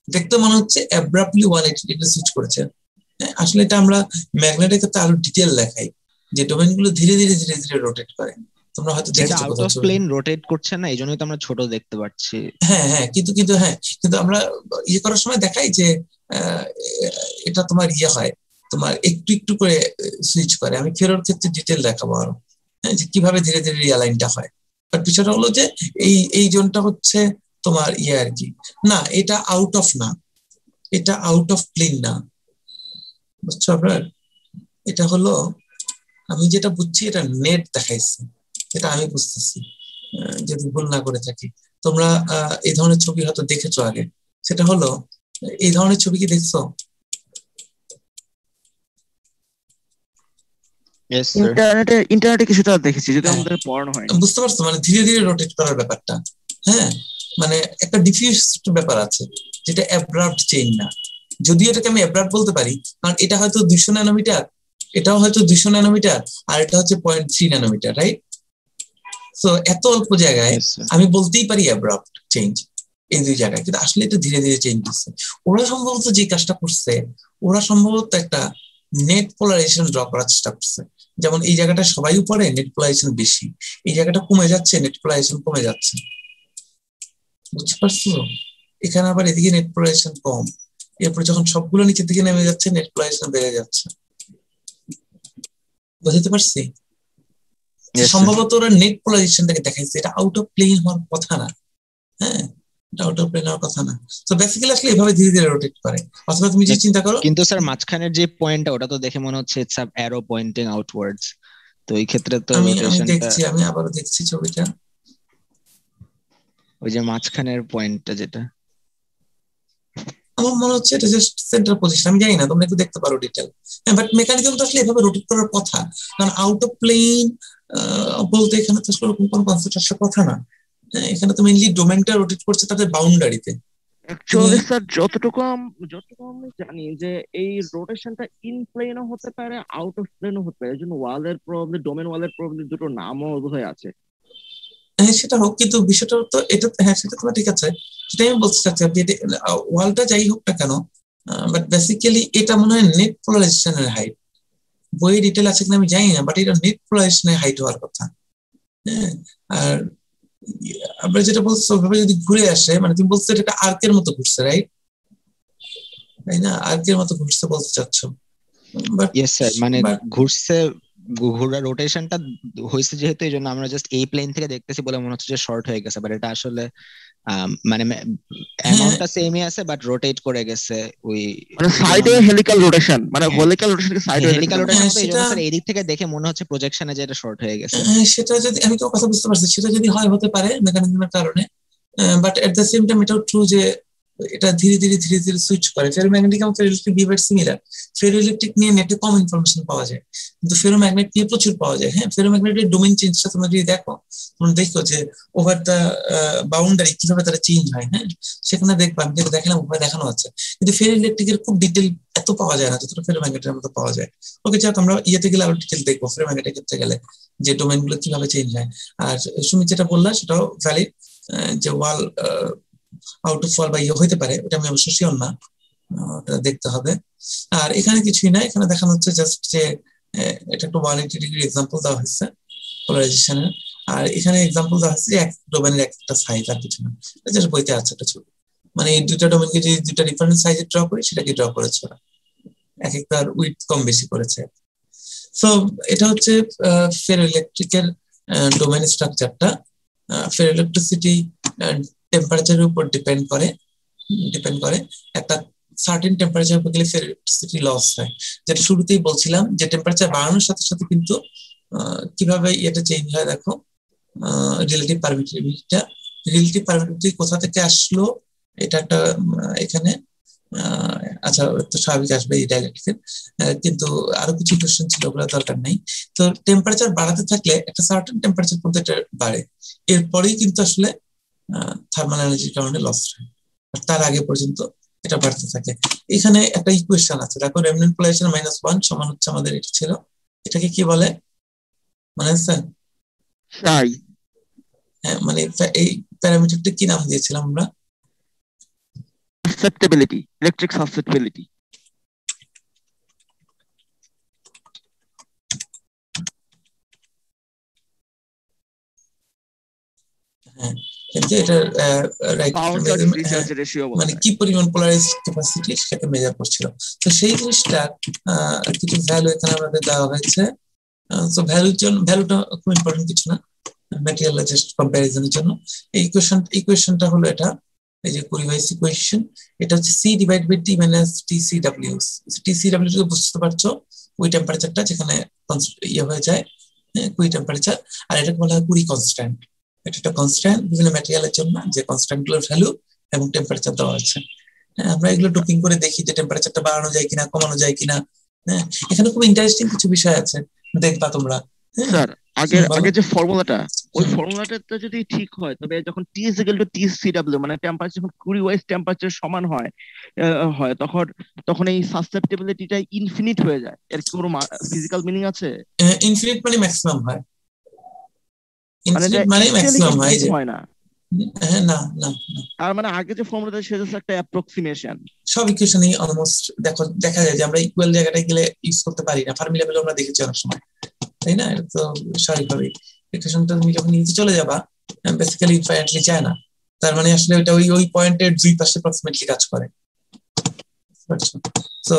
দেখতে মনে হচ্ছে অ্যাব্রাপ্টলি 180 ডিগ্রি সুইচ করেছে। আসলে এটা আমরা ম্যাগনেটের ক্ষেত্রে আরো ডিটেল দেখাই, যে ডোমেন গুলো ধীরে ধীরে ধীরে ধীরে রোটেট করে। তোমরা হয়তো দেখেছো আউট অফ প্লেন রোটেট করছে না, এইজন্যই তো আমরা ছোট দেখতে পাচ্ছি। হ্যাঁ হ্যাঁ, কিন্তু আমরা ইয়ে করার সময় দেখাই যে এটা তোমার ইয়ে হয়, তোমার একটু একটু করে সুইচ করে। আমি ফেরোর ক্ষেত্রে ডিটেল দেখাবো আরো, হ্যাঁ, যে কিভাবে ধীরে ধীরে রিয়ালাইনটা হয়। বাট বিষয়টা হলো যে এই জোনটা হচ্ছে তোমার ইয়ে আর কি, না এটা আউট অফ না, এটা আউট অফ প্লেন না, বুঝছো আপনার? এটা হলো, আমি যেটা বুঝছি এটা নেট দেখাইছে, এটা আমি বুঝতেছি, যদি ভুল না করে থাকি। তোমরা এই ধরনের ছবি হয়তো দেখেছো আগে, সেটা হলো এই ধরনের ছবি কি দেখছো? ইন্টারনেটে কিছুটা দেখেছি, যদি আমাদের পড়ানো হয়। বুঝতে পারছো মানে ধীরে ধীরে রোটেট করার ব্যাপারটা? হ্যাঁ, মানে একটা ডিফিউজ ব্যাপার আছে, যেটা অ্যাব্রাপ্ট চেইন না। যদিও এটাকে আমি অ্যাব্রাপ্ট বলতে পারি, কারণ এটা হয়তো 200 ন্যানোমিটার, এটাও হয়তো 200 ন্যানোমিটার, আর এটা হচ্ছে 0.3 ন্যানোমিটার, রাইট? তো এত অল্প জায়গায় আমি বলতেই পারি অ্যাব্রাপ্ট চেঞ্জ এই দুই জায়গায়, কিন্তু আসলে এটা ধীরে ধীরে চেঞ্জ হচ্ছে। ওরা সম্ভবত যে কাজটা করছে, ওরা সম্ভবত একটা নেট পোলারাইজেশন ড্র করার চেষ্টা করছে। যেমন এই জায়গাটা সবাই উপরে, নেট পোলারাইজেশন বেশি, এই জায়গাটা কমে যাচ্ছে, নেট পোলারাইজেশন কমে যাচ্ছে, বুঝতে পারছো? এখানে আবার এদিকে নেট পোলারাইজেশন কম, এরপর যখন সবগুলো নিচের দিকে নেমে যাচ্ছে, নেট পোলারাইজেশন বেড়ে যাচ্ছে, বুঝতে পারছি? সম্ভবত ওরা নেট পোলারাইজেশনটাকে দেখাইছে, এটা আউট অফ প্লেন হওয়ার কথা না। হ্যাঁ, এটা আউট অফ প্লেন হওয়ার কথা না। তো বেসিক্যালি আসলে এভাবে ধীরে ধীরে রোটেট করে। অথবা তুমি যদি চিন্তা করো, কিন্তু স্যার মাঝখানের যে পয়েন্টটা, ওটা তো দেখে মনে হচ্ছে it's a arrow Poynting outwards, তো এই ক্ষেত্রে তো রোটেশনটা আমি আবারও দেখছি ছবিটা, ওই যে মাঝখানের পয়েন্টটা যেটা আমার মনে হচ্ছে এটা জাস্ট সেন্টার পজিশন, আমি জানি না, তোমরা একটু দেখতে পারো ডিটেল। বাট মেকানিজম তো আসলে এভাবে রোটেট করার কথা, কারণ আউট অফ প্লেন বলতে এখানে তো আসলে ওরকম কোনো কনসেপ্ট আসার কথা না। এখানে তো মেইনলি ডোমেনটা রোটেট করছে তাদের বাউন্ডারিতে। অ্যাকচুয়ালি স্যার যতটুকু আমি জানি যে এই রোটেশনটা ইন প্লেনও হতে পারে, আউট অফ প্লেনও হতে পারে। এই জন্য ওয়ালের প্রবাবলি, ডোমেন ওয়ালের প্রবাবলি দুটো নামও বোধহয় আছে। হ্যাঁ সেটা হোক, কিন্তু বিষয়টা তো এটা, হ্যাঁ সেটা তোমার ঠিক আছে, সেটাই আমি বলতে চাচ্ছি। আপনি ওয়ালটা যাই হোক না কেন, বাট বেসিক্যালি এটা মনে হয় নেট পোলারাইজেশনের হাইট। বইয়ে ডিটেল আছে কিনা আমি জানি না, বাট এটা নেট পোলারাইজেশনের হাইট হওয়ার কথা। হ্যাঁ, আর আমরা যেটা বলছো ওভাবে যদি ঘুরে আসে, মানে তুমি বলছো এটা একটা আর্কের মতো ঘুরছে, রাইট? তাই না, আর্কের মতো ঘুরছে বলতে চাচ্ছ। বাট ইয়েস স্যার, মানে ঘুরছে, ঘোরার রোটেশনটা হয়েছে যেহেতু, এই জন্য আমরা জাস্ট এই প্লেন থেকে দেখতেছি বলে মনে হচ্ছে যে শর্ট হয়ে গেছে, বাট এটা আসলে মানে অ্যামাউন্টটা সেমই আছে, বাট রোটেট করে গেছে ওই মানে সাইডে হেলিক্যাল রোটেশন, মানে হেলিক্যাল রোটেশনকে সাইডে হেলিক্যাল রোটেশন মতো, এই জন্য সেটা স্যার এই দিক থেকে দেখে মনে হচ্ছে প্রজেকশনে যে এটা শর্ট হয়ে গেছে। সেটা যদি, আমি তো কথা বুঝতে পারছি, সেটা যদি হয় হতে পারে মেকানিজমের কারণে, but at the same time এটাও ট্রু যে এটা ধীরে ধীরে ধীরে ধীরে সুইচ করে। ফেরোম্যাগনেটিক এবং ফেরোইলেকট্রিক বিহেভিয়ার সিমিলার। ফেরোইলেকট্রিক নিয়ে নেটে কম ইনফরমেশন পাওয়া যায়, কিন্তু ফেরোম্যাগনেট নিয়ে প্রচুর পাওয়া যায়। হ্যাঁ, ফেরোম্যাগনেটের ডোমেইন চেঞ্জটা তোমরা যদি দেখো, তোমরা দেখো যে ওভার দ্য বাউন্ডারি কিভাবে তারা চেঞ্জ হয়। হ্যাঁ, সেখানে দেখবা, আমি যেটা দেখালাম ওভাবে দেখানো আছে, কিন্তু ফেরোইলেকট্রিকের খুব ডিটেল এত পাওয়া যায় না যতটা ফেরোম্যাগনেটের মতো পাওয়া যায়। ওকে, যাক আমরা ইয়েতে গেলে আরো ডিটেল দেখবো ফেরোম্যাগনেটের ক্ষেত্রে গেলে যে ডোমেইন গুলো কিভাবে চেঞ্জ হয়। আর সুমিত যেটা বললা সেটাও ভ্যালিড, যে ওয়াল আউট অফ ওয়াল বা ইয়ে হইতে পারে, ওটা আমি অবশ্য শিওর না, ওটা দেখতে হবে। আর এখানে কিছুই না, এখানে দেখানো হচ্ছে জাস্ট যে এটা একটা 180 ডিগ্রি এক্সাম্পল দেওয়া হয়েছে পোলারাইজেশনের। আর এখানে এক্সাম্পল দেওয়া হচ্ছে যে এক ডোমেনের একটা সাইজ, আর কিছু না, জাস্ট বইতে আছে একটা ছবি। মানে এই দুইটা ডোমেনকে যদি দুইটা ডিফারেন্ট সাইজে ড্র করি, সেটাকে ড্র করেছে ওরা, এক একটার উইডথ কম বেশি করেছে। সো এটা হচ্ছে ফেরোইলেকট্রিকের ডোমেন স্ট্রাকচারটা। ফেরোইলেকট্রিসিটি টেম্পারেচারের উপর ডিপেন্ড করে একটা সার্টেন টেম্পারেচার উপর গেলে ফেরোইলেকট্রিসিটি লস হয়। যেটা শুরুতেই বলছিলাম, যে টেম্পারেচার বাড়ানোর সাথে সাথে কিন্তু কিভাবে এটা চেঞ্জ হয় দেখো। রিলেটিভ পারমিটিভিটি কোথা থেকে আসলো, এটা একটা এখানে আচ্ছা তো স্বাভাবিক আসবে এই ডাইলেকট্রিকের, কিন্তু আরো কিছু কোশ্চেন ছিল, ওগুলো দরকার নেই। তো টেম্পারেচার বাড়াতে থাকলে একটা সার্টেন টেম্পারেচার পর্যন্ত এটা বাড়ে, এরপরেই কিন্তু আসলে থার্মাল এনার্জির কারণে লস হয়, আর তার আগে পর্যন্ত এটা বাড়তে থাকে। এখানে একটা ইকুয়েশন আছে দেখো, রেমনেন্ট পোলারাইজেশন -1 সমান হচ্ছে আমাদের এটা ছিল, এটাকে কি বলে মানে স্যার? হ্যাঁ, মানে এই প্যারামিটারটা কি নাম দিয়েছিলাম আমরা? Susceptibility, electric susceptibility. হ্যাঁ, কিন্তু এটা রাইট, মানে কি পরিমাণ পোলারাইজড ক্যাপাসিটি সেটাকে মেজার করছিল। তো সেই জিনিসটা কিছু ভ্যালু এখানে আমাদের দেওয়া হয়েছে। তো ভ্যালুটা খুব ইম্পর্টেন্ট কিছু না, ম্যাটেরিয়াল জাস্ট কম্প্যারিজনের জন্য। এই ইকুয়েশনটা হলো এটা, এই যে কুরি-ভাইস ইকুয়েশন, এটা হচ্ছে C divide by T minus TCW. TCW কে বুঝতে পারছো, ওই টেম্পারেচারটা যেখানে ইয়ে হয়ে যায় কুড়ি টেম্পারেচার, আর এটাকে বলা হয় কুরি কনস্ট্যান্ট। এটা একটা কনস্ট্যান্ট বিভিন্ন ম্যাটেরিয়ালের জন্য, যে কনস্ট্যান্ট গুলোর ভ্যালু এবং টেম্পারেচার দেওয়া আছে। আমরা এগুলো ডোপিং করে দেখি যে টেম্পারেচারটা বাড়ানো যায় কিনা, কমানো যায় কিনা। হ্যাঁ, এখানে খুব ইন্টারেস্টিং কিছু বিষয় আছে, দেখবা তোমরা। স্যার আগে যে ফর্মুলাটা, ওই ফর্মুলাটা যদি ঠিক হয়, তবে যখন টি ইজ ইকুয়াল টু টিসিডব্লিউ, মানে টেম্পারেচার যখন কুরি ওয়াইজ টেম্পারেচার সমান হয় তখন এই সাসেপ্টিবিলিটিটা ইনফিনিট হয়ে যায়। এর কি কোনো ফিজিক্যাল মিনিং আছে? ইনফিনিট মানে ম্যাক্সিমাম হয়, মানে ম্যাক্সিমাম হয় না। হ্যাঁ, না না, আর মানে আগে যে ফর্মুলাটা সেটা একটা অ্যাপ্রক্সিমেশন। সব ইকুয়েশনই অলমোস্ট দেখা যায় যে আমরা ইকুয়াল জায়গাটায় গেলে ইউজ করতে পারি না, ফার্মি লেভেলে আমরা দেখেছি অনেক সময়, তাই না? এটা তো স্বাভাবিকভাবেই ইকুয়েশনটা তুমি যখন নিচে চলে যাবা, বেসিক্যালি ইনফাইনাইটলি যায় না, তার মানে আসলে ওটা ওই পয়েন্টের দুই পাশে অ্যাপ্রক্সিমেটলি কাজ করে। তো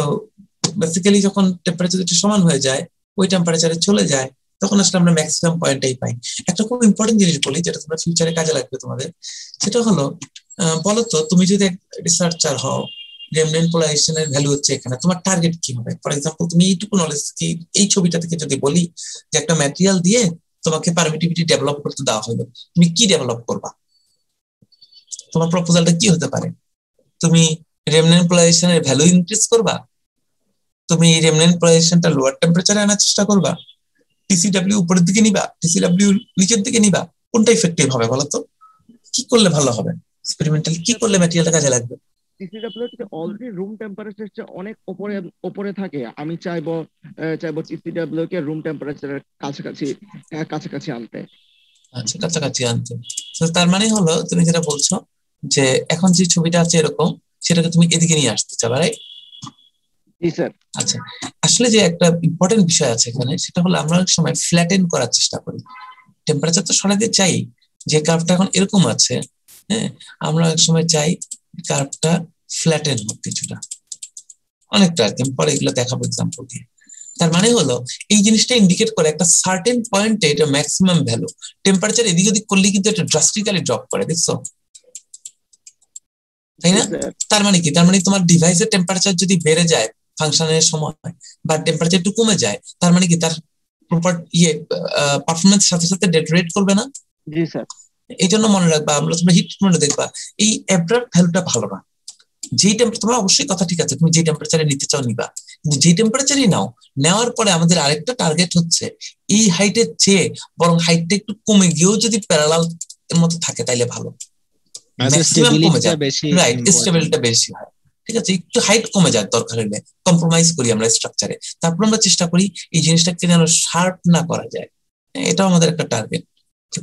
বেসিক্যালি যখন টেম্পারেচার সমান হয়ে যায়, ওই টেম্পারেচারে চলে যায়, তখন আসলে আমরা ম্যাক্সিমাম পয়েন্টটাই পাই। একটা খুব ইম্পর্টেন্ট জিনিস বলি, যেটা তোমরা ফিউচারে কাজে লাগবে তোমাদের, সেটা হলো বলতো তুমি যদি রিসার্চার হও, রেমনেন্ট পোলারাইজেশনের ভ্যালু হচ্ছে এখানে, তোমার টার্গেট কি হবে? ফর এক্সাম্পল তুমি এইটুকু নলেজ কি, এই ছবিটা থেকে যদি বলি যে একটা ম্যাটেরিয়াল দিয়ে তোমাকে পারমিটিভিটি ডেভেলপ করতে দেওয়া হলো, তুমি কি ডেভেলপ করবা? তোমার প্রপোজালটা কি হতে পারে? তুমি রেমনেন্ট পোলারাইজেশনের ভ্যালু ইনক্রিজ করবা, তুমি রেমনেন্ট পোলারাইজেশনটা লোয়ার টেম্পারেচারে আনার চেষ্টা করবা, টিসিডব্লিউ উপরের দিকে নিবা, টিসিডব্লিউ নিচের দিকে নিবা, কোনটা ইফেক্টিভ হবে বলো তো? কি করলে ভালো হবে? এক্সপেরিমেন্টাল কি করলে ম্যাটেরিয়ালটা কাজে লাগবে? টিসিডব্লিউ অলরেডি রুম টেম্পারেচার চেয়ে অনেক উপরে থাকে, আমি চাইবো টিসিডব্লিউ কে রুম টেম্পারেচারের কাছাকাছি আনতে। আচ্ছা, কাছাকাছি আনতে। তার মানে হলো তুমি যেটা বলছো যে এখন যে ছবিটা আছে এরকম, সেটাকে তুমি এদিকে নিয়ে আসতে চাও, রাইট? জি স্যার। আচ্ছা, আসলে যে একটা ইম্পর্টেন্ট বিষয় আছে এখানে, সেটা হলো আমরা অনেক সময় ফ্ল্যাটেন করার চেষ্টা করি। টেম্পারেচার তো সরাতে চাই, যে কার্ভটা এখন এরকম আছে, হ্যাঁ, আমরা এক সময় চাই কার্ভটা ফ্ল্যাটেন হোক কিছুটা, অনেকটা আর কি। পরে এগুলো দেখাবো এক্সাম্পল দিয়ে। তার মানে হলো এই জিনিসটা ইন্ডিকেট করে একটা সার্টেন পয়েন্টে এটা ম্যাক্সিমাম ভ্যালু। টেম্পারেচার এদিক ওদিক করলে কিন্তু এটা ড্রাস্টিক্যালি ড্রপ করে, দেখছো তাই না? তার মানে কি? তার মানে তোমার ডিভাইসের টেম্পারেচার যদি বেড়ে যায় ফাংশনের সময়, বা টেম্পারেচার একটু কমে যায়, তার মানে কি তার প্রপার পারফরমেন্স সাথে সাথে ডেটোরেট করবে না? জি স্যার। এই জন্য মনে রাখবা, আমরা তোমরা হিট ট্রিটমেন্টে দেখবা এই অ্যাব্রাপ্ট ভ্যালুটা ভালো না। যেই টেম্পারেচার, তোমার অবশ্যই কথা ঠিক আছে, তুমি যে টেম্পারেচারে নিতে চাও নিবা, কিন্তু যে টেম্পারেচারই নাও, নেওয়ার পরে আমাদের আরেকটা টার্গেট হচ্ছে এই হাইটের চেয়ে বরং হাইটটা একটু কমে গিয়েও যদি প্যারালাল এর মতো থাকে তাইলে ভালো, ম্যাক্সিমাম কমে যায়, রাইট? স্টেবিলিটিটা বেশি হয়, ঠিক আছে? একটু হাইট কমে যায় দরকার হলে, কম্প্রোমাইজ করি আমরা স্ট্রাকচারে, তারপর আমরা চেষ্টা করি এই জিনিসটাকে যেন শার্প না করা যায়। এটাও আমাদের একটা টার্গেট,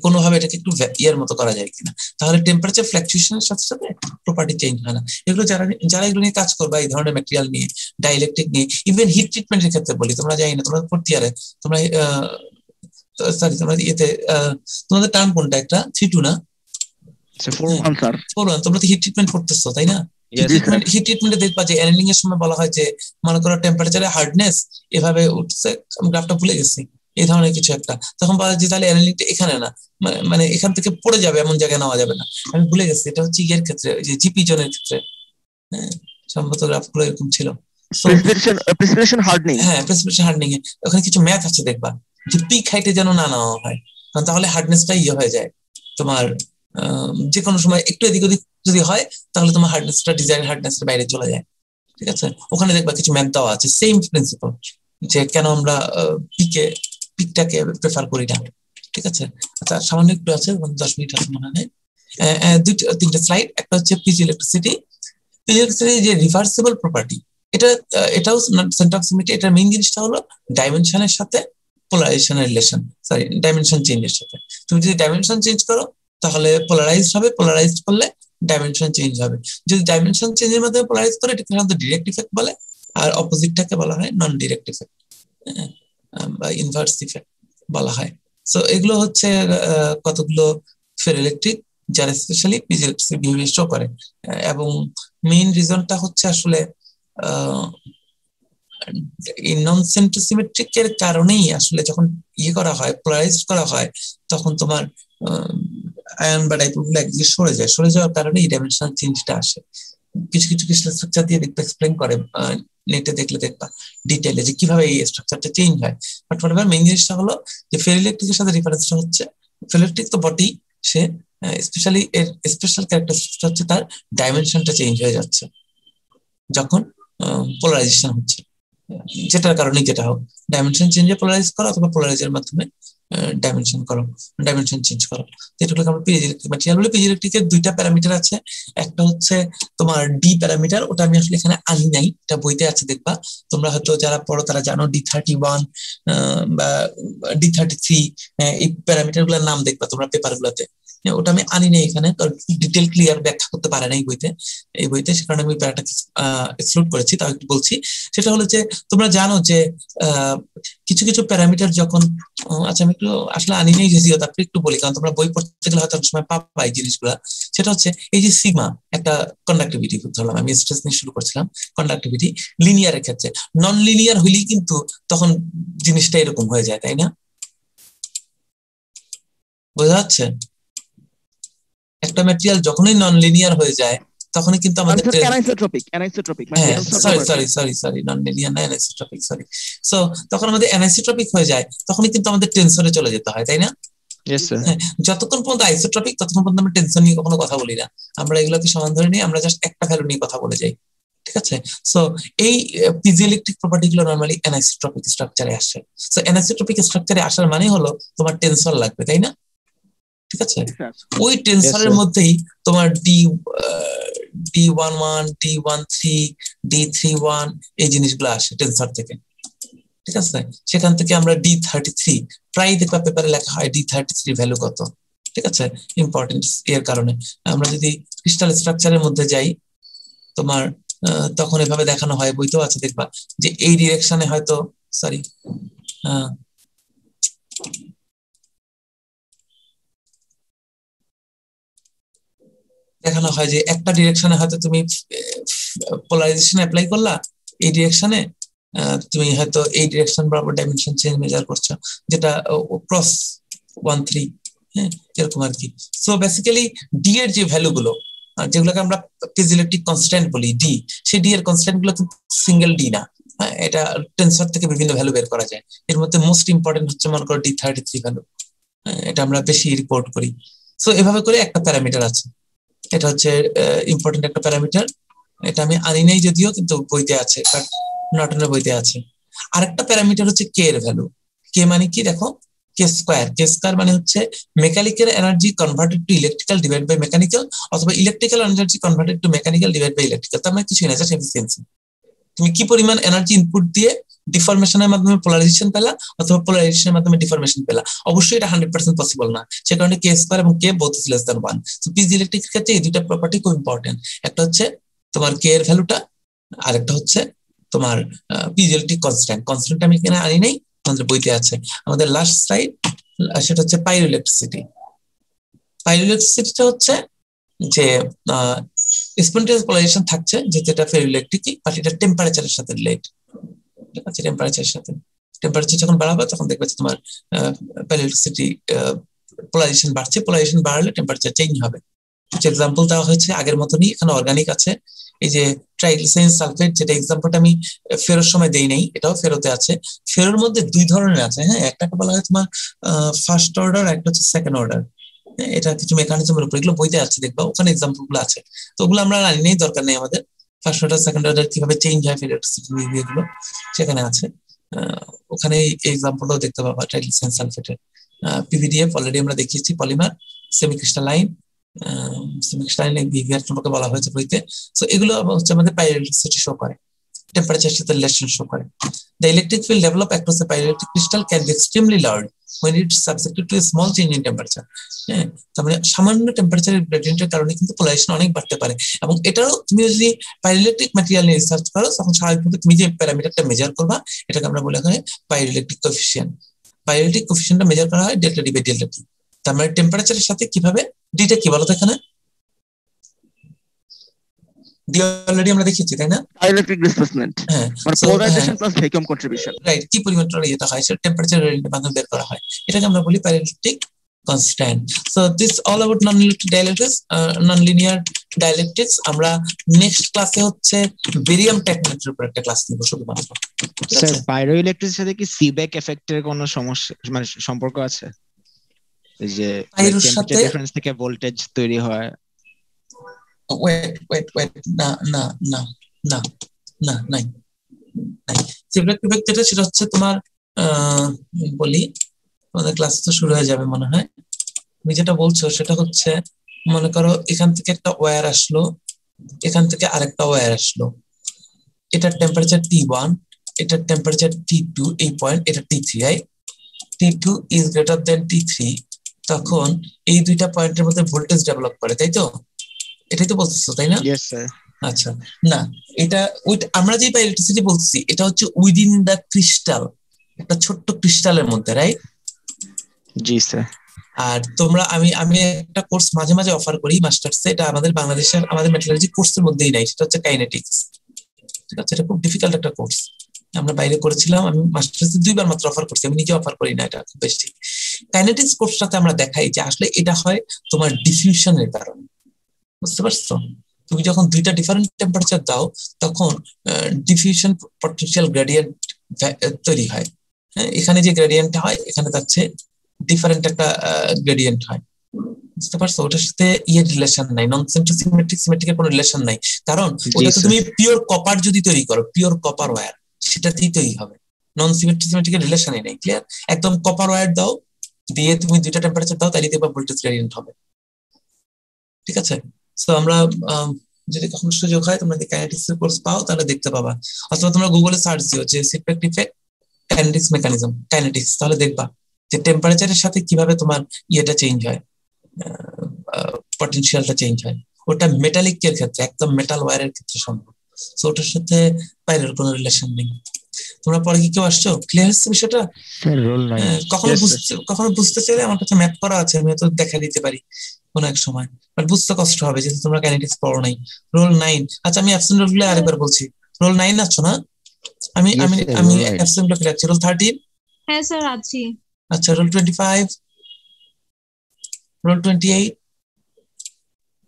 কোনোভাবে এটাকে একটু ইয়ার মতো করা যায় কিনা, তাহলে টেম্পারেচার ফ্ল্যাকচুয়েশনের সাথে সাথে প্রপার্টি চেঞ্জ হয় না। এগুলো যারা এগুলো নিয়ে কাজ করবা, এই ধরনের ম্যাটেরিয়াল নিয়ে, ডাইইলেকট্রিক নিয়ে, ইভেন হিট ট্রিটমেন্টের ক্ষেত্রে বলি, তোমরা জানি না, তোমরা ফোর্থ ইয়ারে, তোমরা সরি তোমরা ইয়েতে, তোমাদের টার্ম কোনটা? একটা 3-2 না 4-1 স্যার। 4-1। তোমরা তো হিট ট্রিটমেন্ট করতেছো তাই না? হিট ট্রিটমেন্টে দেখবা যে অ্যানেলিং এর সময় বলা হয় যে মনে করো টেম্পারেচারে হার্ডনেস এভাবে উঠছে, আমি গ্রাফটা ভুলে গেছি, এই ধরনের কিছু একটা, তখন বলা যে তাহলে অ্যানেলিংটা এখানে না, মানে এখান থেকে পড়ে যাবে, এমন জায়গায় নেওয়া যাবে না। আমি ভুলে গেছি, এটা হচ্ছে ইয়ের ক্ষেত্রে, যে জিপি জনের ক্ষেত্রে, হ্যাঁ, সম্ভবত গ্রাফগুলো এরকম ছিল। প্রেসিপিটেশন হার্ডনিং, হ্যাঁ, প্রেসিপিটেশন হার্ডনিং এ ওখানে কিছু ম্যাথ আছে দেখবা, যে পিক হাইটে যেন না নেওয়া হয়, কারণ তাহলে হার্ডনেসটা ইয়ে হয়ে যায় তোমার, যে কোনো সময় একটু এদিক ওদিক যদি হয় তাহলে তোমার হার্ডনেসটা ডিজাইন হার্ডনেসের বাইরে চলে যায়, ঠিক আছে? ওখানে দেখবা কিছু ম্যাথ দেওয়া আছে, সেম প্রিন্সিপাল, যে কেন আমরা পিকটাকে প্রেফার করি না, ঠিক আছে? আচ্ছা, সামান্য একটু আছে, 10 মিনিট আছে মনে হয়, 2-3টা স্লাইড। একটা হচ্ছে পিজ ইলেকট্রিসিটি। পিজ ইলেকট্রিসিটি যে রিভার্সিবল প্রপার্টি, এটাও সেন্টার অফ সিমেট্রি। এটার মেইন জিনিসটা হলো ডাইমেনশনের সাথে পোলারাইজেশনের রিলেশন, সরি ডাইমেনশন চেঞ্জের সাথে। তুমি যদি ডাইমেনশন চেঞ্জ করো তাহলে পোলারাইজড হবে, পোলারাইজড করলে ডাইমেনশন চেঞ্জ হবে। যদি ডাইমেনশন চেঞ্জের মাধ্যমে পোলারাইজ করে, এটাকে সাধারণত ডিরেক্ট ইফেক্ট বলে, আর অপোজিটটাকে বলা হয় নন ডিরেক্ট ইফেক্ট বা ইনভার্স ইফেক্ট বলা হয়। সো এগুলো হচ্ছে কতগুলো ফেরোইলেকট্রিক যারা specially peas electricity behaviour show করে, এবং মেইন রিজনটা হচ্ছে আসলে এই নন সেন্ট্রোসিমেট্রিক এর কারণেই আসলে যখন ইয়ে করা হয়, পোলারাইজড করা হয়, তখন তোমার আয়ন বা ডাইপোল গুলো একদিকে সরে যাওয়ার কারণে এই ডাইমেনশনাল চেঞ্জটা আসে। কিছু কিছু ক্রিস্টাল স্ট্রাকচার দিয়ে দেখতে এক্সপ্লেইন করে, নেটে দেখলে দেখবা ডিটেইলে যে কিভাবে এই স্ট্রাকচারটা চেঞ্জ হয়। বাট হোয়াটএভার, মেইন জিনিসটা হলো যে ফেরোইলেকট্রিকের সাথে রেফারেন্সটা হচ্ছে, ফেরোইলেকট্রিক তো বটেই, সে স্পেশালি এর স্পেশাল ক্যারেক্টারিস্টিকটা হচ্ছে তার ডাইমেনশনটা চেঞ্জ হয়ে যাচ্ছে যখন পোলারাইজেশন হচ্ছে, যেটার কারণে যেটা হোক, ডাইমেনশন চেঞ্জে পোলারাইজ করো অথবা পোলারাইজের মাধ্যমে ডাইমেনশন চেঞ্জ করো। যেটা আমরা পিজ ইলেকট্রিক ম্যাটেরিয়াল বলি। পিজ ইলেকট্রিকের 2টা প্যারামিটার আছে। একটা হচ্ছে তোমার ডি প্যারামিটার, ওটা আমি আসলে এখানে আনি নাই, এটা বইতে আছে দেখবা, তোমরা হয়তো যারা পড়ো তারা জানো। D31 বা D33, এই প্যারামিটার গুলোর নাম দেখবা তোমরা পেপার গুলোতে। ওটা আমি আনি নাই এখানে, কারণ ডিটেল ক্লিয়ার ব্যাখ্যা করতে পারে না এই বইতে, সে কারণে আমি প্যারাটা এক্সক্লুড করেছি। তাও একটু বলছি, সেটা হলো যে তোমরা জানো যে কিছু কিছু প্যারামিটার যখন, আচ্ছা আমি একটু আসলে আনি নেই যদিও, তারপরে একটু বলি, কারণ তোমরা বই পড়তে গেলে হয়তো সময় পাবা এই জিনিসগুলা। সেটা হচ্ছে এই যে সিগমা, একটা কন্ডাক্টিভিটি ধরলাম, আমি স্ট্রেস নিয়ে শুরু করছিলাম, কন্ডাক্টিভিটি লিনিয়ারের ক্ষেত্রে। নন লিনিয়ার হইলেই কিন্তু তখন জিনিসটা এরকম হয়ে যায়, তাই না? বোঝা যাচ্ছে? একটা ম্যাটেরিয়াল যখনই নন লিনিয়ার হয়ে যায় তখনই কিন্তু আমাদের নন লিনিয়ার না, অ্যানিসোট্রপিক, সরি। সো তখন আমাদের অ্যানিসোট্রপিক হয়ে যায়, তখনই কিন্তু আমাদের টেনশনে চলে যেতে হয়, তাই না? যতক্ষণ পর্যন্ত আইসোট্রপিক ততক্ষণ পর্যন্ত আমরা টেনশন নিয়ে কখনো কথা বলি না, আমরা এগুলোকে সমান ধরে নিই, আমরা জাস্ট একটা ভ্যালু নিয়ে কথা বলে যাই, ঠিক আছে। সো এই পিজোইলেকট্রিক প্রপার্টি গুলো নরমালি অ্যানিসোট্রপিক স্ট্রাকচারে আসে। সো অ্যানিসোট্রপিক স্ট্রাকচারে আসার মানে হলো তোমার টেনসর লাগবে, তাই না? ঠিক আছে, ওই টেনসরের মধ্যেই তোমার D11, D13, D31 এই জিনিসগুলো আসে টেনসর থেকে। ঠিক আছে, সেখান থেকে আমরা D33 প্রায় দেখবা পেপারে লেখা হয় D33 ভ্যালু কত। ঠিক আছে, ইম্পর্টেন্স এর কারণে আমরা যদি ক্রিস্টাল স্ট্রাকচারের মধ্যে যাই তোমার তখন এভাবে দেখানো হয়, বইতেও আছে দেখবা যে এই ডিরেকশনে হয়তো সরি দেখানো হয় যে একটা ডিরেকশনে হয়তো তুমি পোলারাইজেশন অ্যাপ্লাই করলা, এই ডিরেকশনে তুমি হয়তো এই ডিরেকশন বরাবর ডাইমেনশন চেঞ্জ মেজার করছো, যেটা ক্রস 13, হ্যাঁ এরকম আর কি। সো বেসিক্যালি ডি এর যে ভ্যালু গুলো যেগুলোকে আমরা পিজোইলেকট্রিক কনস্ট্যান্ট বলি ডি, সেই ডি এর কনস্ট্যান্ট গুলো কিন্তু সিঙ্গেল ডি না, এটা টেনসর থেকে বিভিন্ন ভ্যালু বের করা যায়। এর মধ্যে মোস্ট ইম্পর্টেন্ট হচ্ছে মনে করো D33 ভ্যালু, এটা আমরা বেশি রিপোর্ট করি। সো এভাবে করে একটা প্যারামিটার আছে, এটা হচ্ছে ইম্পর্টেন্ট একটা প্যারামিটার। এটা আমি আনি নাই যদিও, কিন্তু বইতে আছে, নর্টনের বইতে আছে। আরেকটা প্যারামিটার হচ্ছে কে এর ভ্যালু। কে মানে কি দেখো, কে স্কয়ার। কে স্কয়ার মানে হচ্ছে mechanical energy converted to electrical divide by mechanical, অথবা electrical energy converted to mechanical divide by electrical. তার মানে কিছুই না, জাস্ট এফিসিয়েন্সি। তুমি কি পরিমাণ এনার্জি ইনপুট দিয়ে ডিফরমেশনের মাধ্যমে পোলারাইজেশন পেলা, অথবা পোলারাইজেশনের মাধ্যমে ডিফরমেশন পেলা। অবশ্যই এটা 100% পসিবল না, সে কারণে কে স্কয়ার এবং কে বোথ ইজ লেস দ্যান 1। তো পিজোইলেকট্রিক ক্ষেত্রে এই দুইটা প্রপার্টি খুব ইম্পর্টেন্ট। একটা হচ্ছে তোমার কে এর ভ্যালুটা, আর একটা হচ্ছে তোমার পিজোইলেকট্রিক কনস্ট্যান্ট। কনস্ট্যান্ট আমি এখানে আনি নাই, আমাদের বইতে আছে। আমাদের লাস্ট স্লাইড, সেটা হচ্ছে পাইরোইলেকট্রিসিটি। পাইরোইলেকট্রিসিটিটা হচ্ছে যে স্পন্টেনিয়াস পোলারাইজেশন থাকছে, যেটা ফেরোইলেকট্রিক, বাট এটা টেম্পারেচারের সাথে রিলেটেড। ঠিক আছে, টেম্পারেচারের সাথে, টেম্পারেচার যখন বাড়াবে তখন দেখবে যে তোমার পাইরোইলেকট্রিসিটি পোলারাইজেশন বাড়ছে, পোলারাইজেশন বাড়লে টেম্পারেচার চেঞ্জ হবে। কিছু এক্সাম্পল দেওয়া হয়েছে আগের মতনই, এখানে অর্গানিক আছে। এই যে ট্রাইগ্লিসাইরিন সালফেট, যেটা এক্সাম্পলটা আমি ফেরোর সময় দেই নাই, এটাও ফেরোতে আছে। ফেরোর মধ্যে দুই ধরনের আছে, হ্যাঁ, একটাকে বলা হয় তোমার ফার্স্ট অর্ডার, একটা হচ্ছে সেকেন্ড অর্ডার। এটা কিছু মেকানিজমের উপর, এগুলো বইতে আছে দেখবা, ওখানে এক্সাম্পল গুলো আছে। তো ওগুলো আমরা জানি নেই, দরকার নেই আমাদের। ফার্স্ট অর্ডার সেকেন্ড অর্ডার কিভাবে চেঞ্জ হয় ফেরোইলেকট্রিসিটি গুলো সেখানে আছে, ওখানে এক্সাম্পলটাও দেখতে পাবা ট্রাইগ্লিসাইরিন সালফেটের। পিভিডিএফ অলরেডি আমরা দেখিয়েছি, পলিমার, সেমিক্রিস্টালাইন, সেমিক্রিস্টালাইন বিহেভিয়ার সম্পর্কে বলা হয়েছে বইতে। সো এগুলো হচ্ছে আমাদের পাইরোইলেকট্রিসিটি শো করে, টেম্পারেচারের সাথে রিলেশন শো করে। The electric field developed across a pyrite crystal can be extremely loud when it's subjected to a small change in temperature. হ্যাঁ, তার মানে সামান্য টেম্পারেচারের গ্রেডিয়েন্টের কারণে কিন্তু পোলারাইজেশন অনেক বাড়তে পারে। এবং এটাও তুমি যদি পাইরোইলেকট্রিক ম্যাটেরিয়াল নিয়ে রিসার্চ করো, তখন স্বাভাবিকভাবে তুমি যে প্যারামিটারটা মেজার করবা, এটাকে আমরা বলা হয় পাইরোইলেকট্রিক কোএফিসিয়েন্ট। পাইরোইলেকট্রিক কোএফিসিয়েন্টটা মেজার করা হয় ডেল্টা ডি বাই ডেল্টা টি। তার মানে টেম্পারেচারের সাথে কিভাবে, ডিটা কি বলো তো এখানে, ডি অলরেডি আমরা দেখিয়েছি তাই না, ইলেকট্রিক ডিসপ্লেসমেন্ট হ্যাঁ, মানে polarisation plus vacuum contribution, right. কি পরিমাণ যেটা হয় সেটা টেম্পারেচার গ্রেডিয়েন্টের মাধ্যমে বের করা হয়, এটাকে আমরা বলি pyroelectric constant. So this all about non electric dielectrics, non linear dielectrics. আমরা নেক্সট ক্লাসে হচ্ছে বেরিয়াম টেকনোলজির উপর একটা ক্লাস নিব শুধুমাত্র। স্যার, পাইরোইলেকট্রিকের সাথে কি সিবেক এফেক্টের কোনো সমস্যা মানে সম্পর্ক আছে? এই যে টেম্পারেচার ডিফারেন্স থেকে ভোল্টেজ তৈরি হয়। ওয়েট, না না না না না, নাই নাই। সিবেক এফেক্ট যেটা, সেটা হচ্ছে তোমার বলি, আমাদের ক্লাস তো শুরু হয়ে যাবে মনে হয়। তুমি যেটা বলছো সেটা হচ্ছে, মনে করো এখান থেকে একটা ওয়্যার আসলো, এখান থেকে আরেকটা ওয়্যার আসলো, এটার টেম্পারেচার T1, এটার টেম্পারেচার T2, এই পয়েন্ট এটা T3, right? T2 is greater than T3, তখন এই দুইটা পয়েন্টের মধ্যে ভোল্টেজ ডেভেলপ করে, তাই তো? এটাই তো বলতেছো তাই না? Yes sir. আচ্ছা, না, এটা আমরা যে পাইরোইলেকট্রিসিটি বলছি এটা হচ্ছে উইদিন দা ক্রিস্টাল, একটা ছোট্ট ক্রিস্টালের মধ্যে, রাইট? জি স্যার। আর তোমরা আমি একটা কোর্স মাঝে মাঝে অফার করি মাস্টার্সে, এটা আমাদের বাংলাদেশের আমাদের মেটালার্জি কোর্সের মধ্যেই নাই, সেটা হচ্ছে কাইনেটিক্স। ঠিক আছে, এটা খুব ডিফিকাল্ট একটা কোর্স, আমরা বাইরে করেছিলাম, আমি মাস্টার্সে 2বার মাত্র অফার করছি, আমি নিজে অফার করি না, এটা খুব বেশি। কাইনেটিক্স কোর্সটাতে আমরা দেখাই যে আসলে এটা হয় তোমার ডিফিউশনের কারণে, বুঝতে পারছো? তুমি যখন দুইটা ডিফারেন্ট টেম্পারেচার দাও, তখন ডিফিউশন পটেনশিয়াল গ্রেডিয়েন্ট তৈরি হয়। এখানে যে গ্রেডিয়েন্ট হয়, এখানে যাচ্ছে ডিফারেন্ট একটা গ্রেডিয়েন্ট হয়। বুঝতে পারছো? ওটার সাথে রিলেশন নাই, নন সিমেট্রিক সিমেট্রিকের কোনো রিলেশন নাই, কারণ ওটাতে তুমি পিওর কপার যদি তৈরি করো, পিওর কপার ওয়্যার, সেটাতেই তৈরি হবে। নন সিমেট্রিক সিমেট্রিকের রিলেশনই নেই। ক্লিয়ার? একদম কপার ওয়্যার দাও, দিয়ে তুমি দুইটা টেম্পারেচার দাও, তাইলে দেখবা ভোল্টেজ গ্রেডিয়েন্ট হবে। ঠিক আছে? সো আমরা যদি কখনো সুযোগ হয় তোমরা যদি কাইনেটিক্স এর কোর্স পাও তাহলে দেখতে পাবা, অথবা তোমরা গুগলে সার্চ দিও যে সিপেক্ট ইফেক্ট কাইনেটিক্স মেকানিজম কাইনেটিক্স, তাহলে দেখবা যে টেম্পারেচারের সাথে কিভাবে তোমার ইয়েটা চেঞ্জ হয়, পটেনশিয়ালটা চেঞ্জ হয়। ওটা মেটালিক এর ক্ষেত্রে, একদম মেটাল ওয়্যারের ক্ষেত্রে সম্ভব। সো ওটার সাথে বাইরের কোনো রিলেশন নেই। তোমরা পরে কি কেউ আসছো? ক্লিয়ার হচ্ছে বিষয়টা? স্যার রোল 9 কখনো বুঝতে চাইলে আমার কাছে ম্যাপ করা আছে, আমি তো দেখা দিতে পারি কোনো এক সময়, বাট বুঝতে কষ্ট হবে যেহেতু তোমরা কাইনেটিক্স পড়ো নাই। রোল 9, আচ্ছা আমি অ্যাবসেন্ট রোলগুলো আরেকবার বলছি। রোল 9 আছো না? আমি আমি আমি অ্যাবসেন্ট রোল রাখছি। রোল 13? হ্যাঁ স্যার আছি। আচ্ছা রোল 25, রোল 28,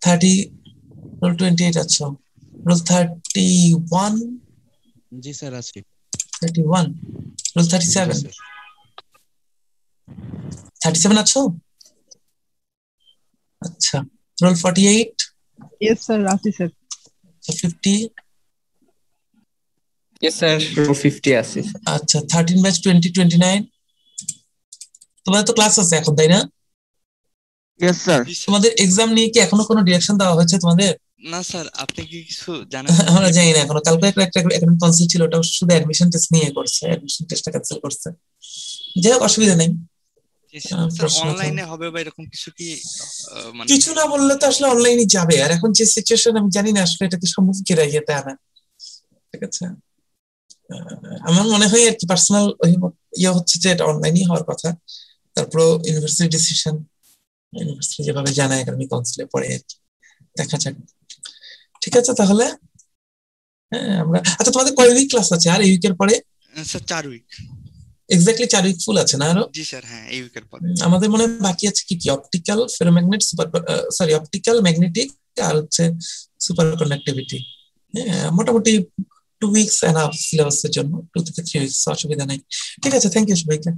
30, রোল 28 আছো। রোল 31? জি স্যার আছি। 31, রোল 37? 37 আছো? আচ্ছা রোল 48? ইয়েস স্যার আছি স্যার। 50? ইয়েস স্যার রোল 50 আছে। আচ্ছা 13 ব্যাচ 20, 29? তোমাদের তো ক্লাস আছে এখন, তাই না? Yes sir. তোমাদের এক্সাম নিয়ে কি এখনো কোনো ডিরেকশন দেওয়া হয়েছে তোমাদের? না স্যার, আপনি কি কিছু জানেন? আমরা জানি না এখনো। কালকে একটা একাডেমিক কাউন্সিল ছিল, ওটা শুধু অ্যাডমিশন টেস্ট নিয়ে করছে, অ্যাডমিশন টেস্টটা ক্যান্সেল করছে। যাই হোক অসুবিধা নেই। স্যার অনলাইনে হবে বা এরকম কিছু কি? মানে কিছু না বললে তো আসলে অনলাইনে যাবে, আর এখন যে সিচুয়েশন আমি জানি না আসলে এটাকে সম্ভব কিনা ইয়েতে আনা। ঠিক আছে, আমার মনে হয় আর কি পার্সোনাল ইয়ে হচ্ছে যে এটা অনলাইনই হওয়ার কথা। তারপর ইউনিভার্সিটি ডিসিশন, ইউনিভার্সিটি যেভাবে জানায় একাডেমিক কাউন্সিলে পড়ে আর কি, দেখা যাক। ঠিক আছে তাহলে আমরা, আচ্ছা তোমাদের কয় উইক ক্লাস আছে আর এই উইকের পরে? Sir 4 week. Exactly 4 week full আছে না আরো? জি স্যার, হ্যাঁ এই উইকের পরে। আমাদের মনে হয় বাকি আছে কি কি, অপটিক্যাল, ফেরোম্যাগনেট, অপটিক্যাল, ম্যাগনেটিক আর হচ্ছে সুপার কন্ডাক্টিভিটি। মোটামুটি 2 উইকস এনাফ সিলেবাসের জন্য, 2 থেকে 3 উইকস, অসুবিধা নাই। ঠিক আছে, থ্যাংক ইউ সবাইকে।